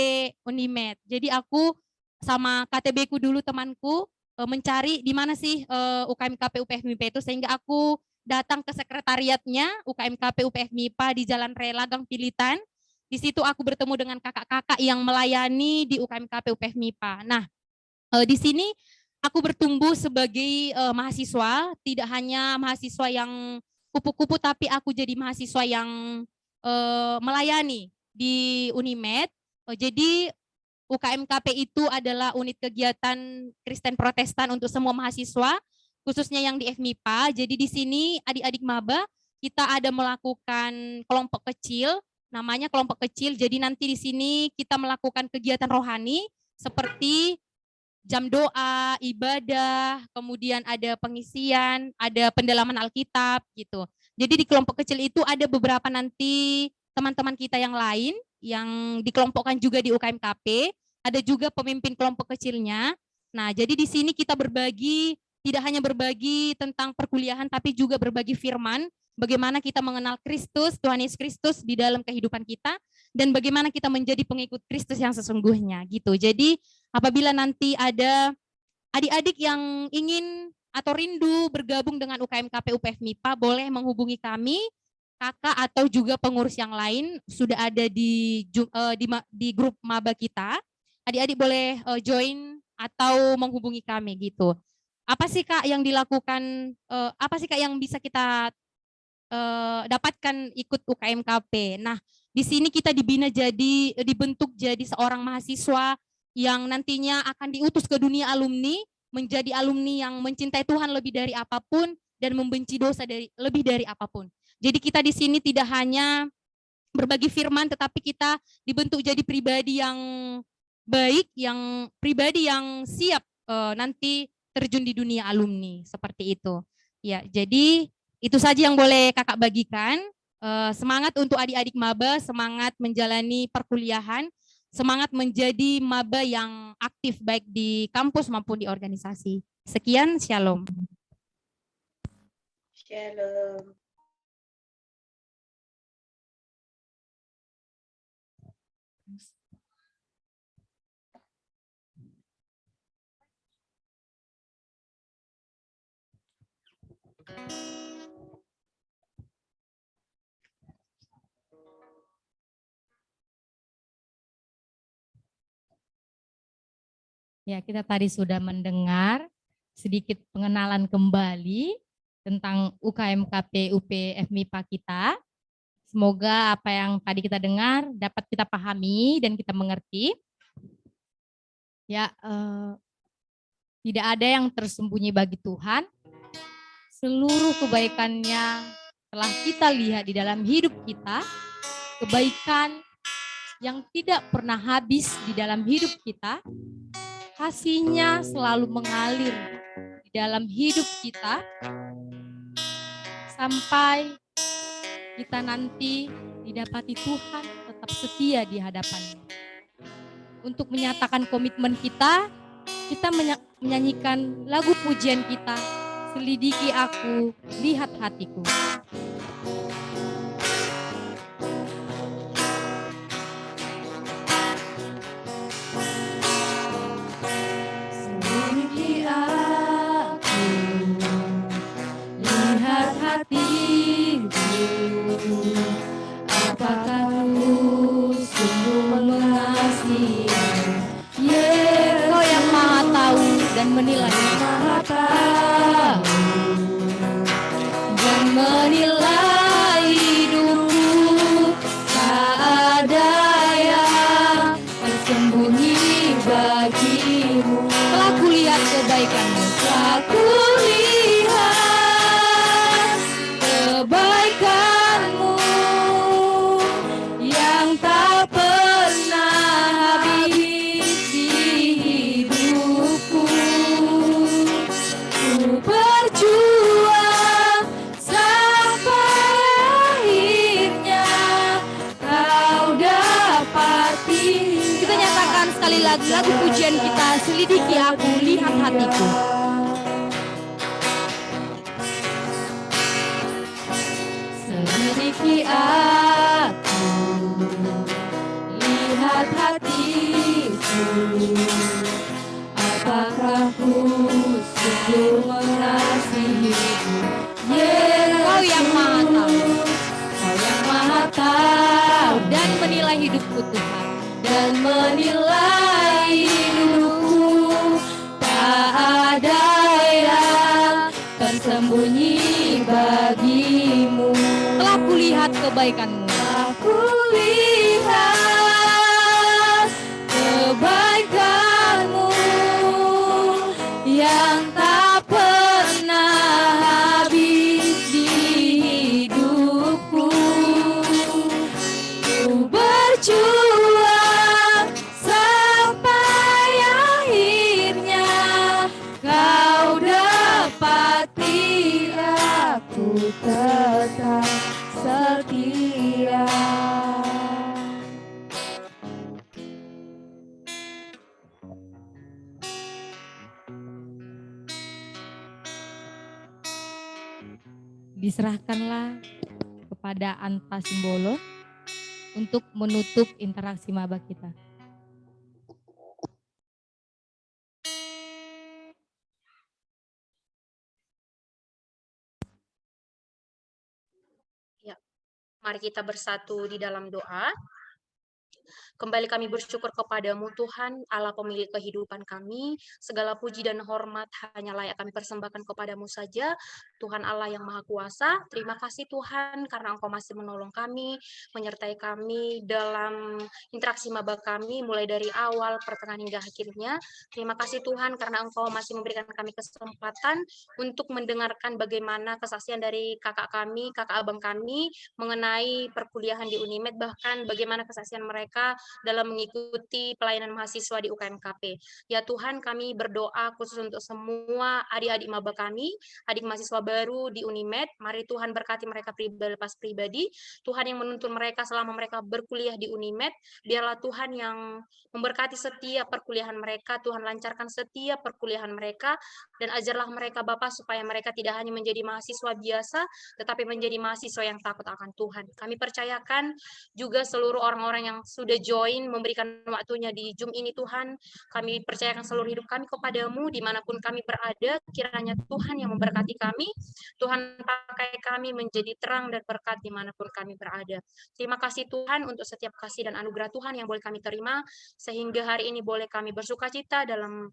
A: Unimed. Jadi aku sama KTB ku dulu temanku mencari di mana sih UKMKP UPF MIPA itu sehingga aku datang ke sekretariatnya UKMKP UPF MIPA di Jalan Rela Gang Pilitan. Di situ aku bertemu dengan kakak-kakak yang melayani di UKMKP UPF MIPA. Nah, di sini aku bertumbuh sebagai mahasiswa, tidak hanya mahasiswa yang kupu-kupu, tapi aku jadi mahasiswa yang melayani di Unimed. Jadi UKMKP itu adalah unit kegiatan Kristen Protestan untuk semua mahasiswa, khususnya yang di FMIPA. Jadi di sini adik-adik maba kita ada melakukan kelompok kecil, namanya kelompok kecil. Jadi nanti di sini kita melakukan kegiatan rohani seperti jam doa, ibadah, kemudian ada pengisian, ada pendalaman Alkitab gitu. Jadi di kelompok kecil itu ada beberapa nanti teman-teman kita yang lain yang dikelompokkan juga di UKMKP, ada juga pemimpin kelompok kecilnya. Nah, jadi di sini kita berbagi, tidak hanya berbagi tentang perkuliahan tapi juga berbagi firman, bagaimana kita mengenal Kristus, Tuhan Yesus Kristus di dalam kehidupan kita dan bagaimana kita menjadi pengikut Kristus yang sesungguhnya gitu. Jadi apabila nanti ada adik-adik yang ingin atau rindu bergabung dengan UKMKP UPF MIPA, boleh menghubungi kami, kakak atau juga pengurus yang lain sudah ada di grup maba kita. Adik-adik boleh join atau menghubungi kami gitu. Apa sih Kak yang dilakukan, apa sih Kak yang bisa kita dapatkan ikut UKMKP? Nah, di sini kita dibentuk jadi seorang mahasiswa yang nantinya akan diutus ke dunia alumni, menjadi alumni yang mencintai Tuhan lebih dari apapun dan membenci dosa lebih dari apapun. Jadi kita di sini tidak hanya berbagi firman, tetapi kita dibentuk jadi pribadi yang baik, yang pribadi yang siap nanti terjun di dunia alumni seperti itu. Ya, jadi itu saja yang boleh kakak bagikan. Semangat untuk adik-adik maba, semangat menjalani perkuliahan, semangat menjadi maba yang aktif baik di kampus maupun di organisasi. Sekian, shalom.
E: Shalom.
A: Ya, kita tadi sudah mendengar sedikit pengenalan kembali tentang UKMKP UP FMIPA kita. Semoga apa yang tadi kita dengar dapat kita pahami dan kita mengerti. Ya, tidak ada yang tersembunyi bagi Tuhan. Seluruh kebaikannya telah kita lihat di dalam hidup kita. Kebaikan yang tidak pernah habis di dalam hidup kita. Kasih-Nya selalu mengalir di dalam hidup kita. Sampai kita nanti didapati Tuhan tetap setia di hadapan-Nya. Untuk menyatakan komitmen kita menyanyikan lagu pujian kita, Selidiki Aku, Lihat Hatiku. Selidiki aku, lihat hatiku, apakah aku sungguh mengasihi? Kau yang Maha Tahu dan menilai, Maha Tahu dan menilai hidupku. Tak ada yang tersembunyi bagimu. Telah kulihat kebaikanmu, telah kulihat kebaikanmu yang tak pernah habis di hidupku. Ku berjuang sampai akhirnya kau dapati. Kita nyatakan sekali lagi lagu pujian kita, Selidiki Aku, Lihat Hatiku. Selidiki aku, lihat hatiku, apakah ku sungguh mengasihimu? Kau yang Maha Tahu, Kau yang Maha Tahu dan menilai hidupku Tuhan, dan menilai hidupku. Tak ada yang tersembunyi bagimu. Telah kulihat kebaikanmu, telah kulihat kebaikanmu yang tak pernah habis di hidupku. Ku berjuang sampai akhirnya kau dapati. Aku tetap setia. Diserahkanlah kepada Anta Simbolo untuk menutup interaksi maba kita.
N: Ya, mari kita bersatu di dalam doa. Kembali kami bersyukur kepadamu Tuhan, Allah pemilik kehidupan kami. Segala puji dan hormat hanya layak kami persembahkan kepadamu saja, Tuhan Allah yang Maha Kuasa. Terima kasih Tuhan karena Engkau masih menolong kami, menyertai kami dalam interaksi maba kami, mulai dari awal, pertengahan hingga akhirnya. Terima kasih Tuhan karena Engkau masih memberikan kami kesempatan untuk mendengarkan bagaimana kesaksian dari kakak kami, kakak abang kami, mengenai perkuliahan di Unimed, bahkan bagaimana kesaksian mereka dalam mengikuti pelayanan mahasiswa di UKMKP. Ya Tuhan, kami berdoa khusus untuk semua adik-adik maba kami, adik mahasiswa baru di Unimed. Mari Tuhan berkati mereka pribadi lepas pribadi. Tuhan yang menuntun mereka selama mereka berkuliah di Unimed. Biarlah Tuhan yang memberkati setiap perkuliahan mereka. Tuhan lancarkan setiap perkuliahan mereka dan ajarlah mereka Bapa supaya mereka tidak hanya menjadi mahasiswa biasa, tetapi menjadi mahasiswa yang takut akan Tuhan. Kami percayakan juga seluruh orang-orang yang sudah join, memberikan waktunya di Zoom ini Tuhan. Kami percayakan seluruh hidup kami kepadamu, dimanapun kami berada, kiranya Tuhan yang memberkati kami. Tuhan pakai kami menjadi terang dan berkat dimanapun kami berada. Terima kasih Tuhan untuk setiap kasih dan anugerah Tuhan yang boleh kami terima, sehingga hari ini boleh kami bersukacita dalam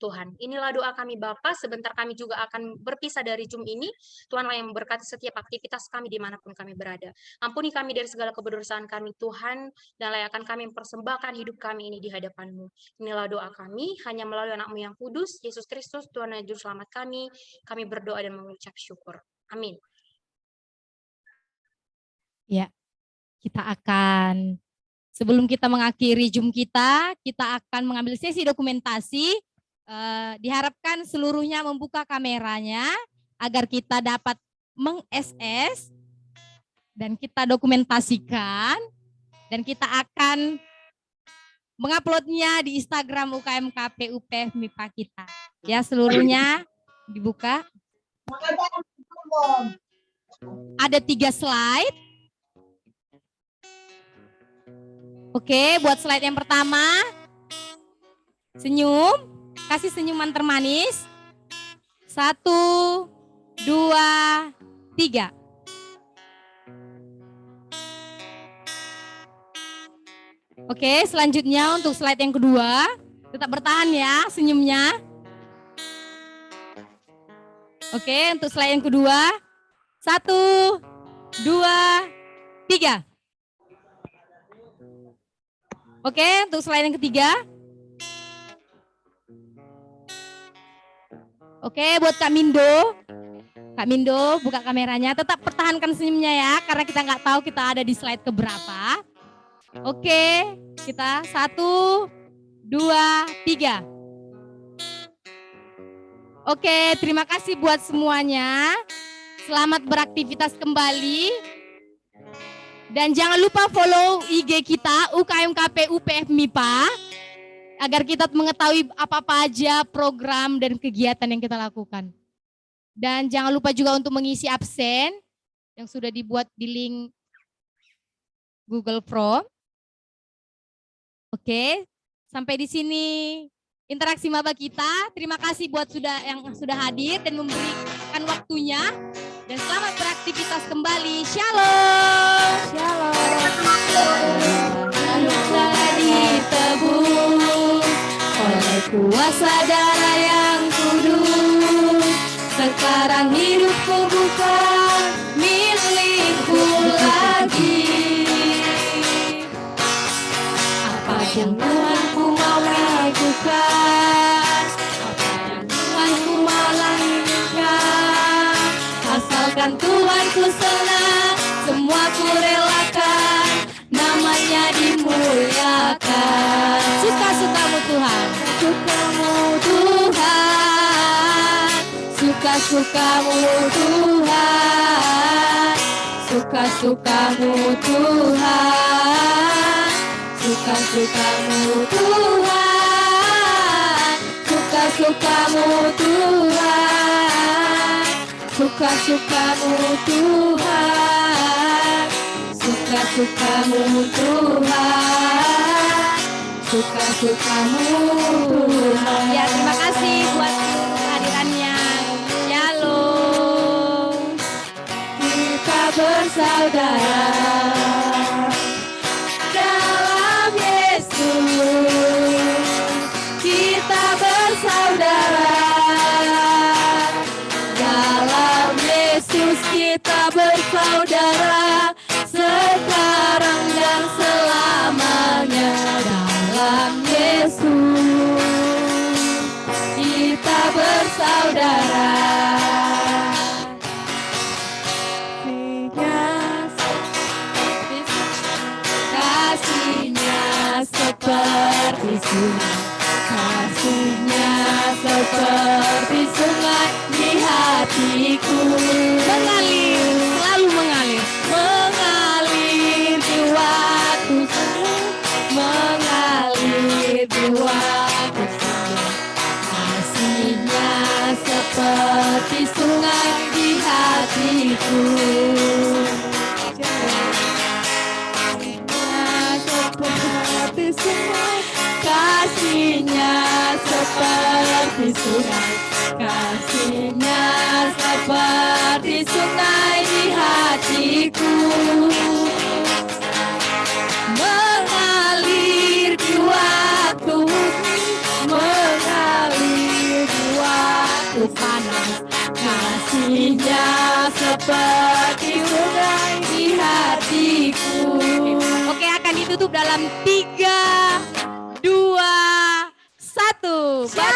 N: Tuhan. Inilah doa kami Bapa, sebentar kami juga akan berpisah dari Zoom ini. Tuhanlah yang memberkati setiap aktivitas kami dimanapun kami berada. Ampuni kami dari segala keberdosaan kami Tuhan, dan layakkan kami mempersembahkan hidup kami ini di hadapan-Mu. Inilah doa kami, hanya melalui anak-Mu yang kudus, Yesus Kristus, Tuhan dan Juru Selamat kami berdoa dan mengucap syukur. Amin.
A: Ya, kita akan, sebelum kita mengakhiri Zoom kita akan mengambil sesi dokumentasi. Diharapkan seluruhnya membuka kameranya agar kita dapat meng-SS dan kita dokumentasikan, dan kita akan menguploadnya di Instagram UKMKP UPF MIPA kita. Ya, seluruhnya dibuka. Ada 3 slide. Oke, buat slide yang pertama, senyum. Kasih senyuman termanis. 1, 2, 3. Oke, selanjutnya untuk slide yang kedua. Tetap bertahan ya senyumnya. Oke, untuk slide yang kedua. 1, 2, 3. Oke, untuk slide yang ketiga. Oke, buat Kak Mindo. Kak Mindo, buka kameranya. Tetap pertahankan senyumnya ya, karena kita nggak tahu kita ada di slide keberapa. Oke, kita 1, 2, 3. Oke, terima kasih buat semuanya. Selamat beraktivitas kembali. Dan jangan lupa follow IG kita, UKMKP UPF MIPA. Agar kita mengetahui apa-apa aja program dan kegiatan yang kita lakukan. Dan jangan lupa juga untuk mengisi absen yang sudah dibuat di link Google Form. Oke, sampai di sini interaksi maba kita. Terima kasih buat yang sudah hadir dan memberikan waktunya. Dan selamat beraktivitas kembali. Shalom. Ditebus oleh kuasa darah yang kudus. Sekarang hidupku bukan milikku lagi. Apa yang Tuhanku mau lakukan, apa yang Tuhanku mau lakukan, asalkan Tuhanku senang, semua ku relakan, namanya dimuliakan. Suka-sukamu Tuhan, sukamu Tuhan, suka-sukamu Tuhan, suka-sukamu Tuhan, suka-sukamu Tuhan, suka-sukamu Tuhan, suka-sukamu Tuhan, suka-sukamu Tuhan, suka-sukamu Tuhan. Ya, terima kasih buat kehadirannya. Shalom. Kita bersaudara dalam Yesus. Kita bersaudara dalam Yesus. Kita bersaudara sekarang dan selamanya dalam Yesus. Kita bersaudara. Kasihnya seperti sungai, kasihnya seperti sungai di hatiku. Mengalir, selalu mengalir, mengalir di waktu senang, mengalir di waktu senang. Kasihnya seperti sungai di hatiku. Seperti sungai, kasihnya seperti sungai, kasihnya seperti sungai di hatiku. Mengalir di waktu, mengalir panas, kasihnya seperti sungai di hatiku. Oke, akan ditutup dalam 3, 2, 1. Bye.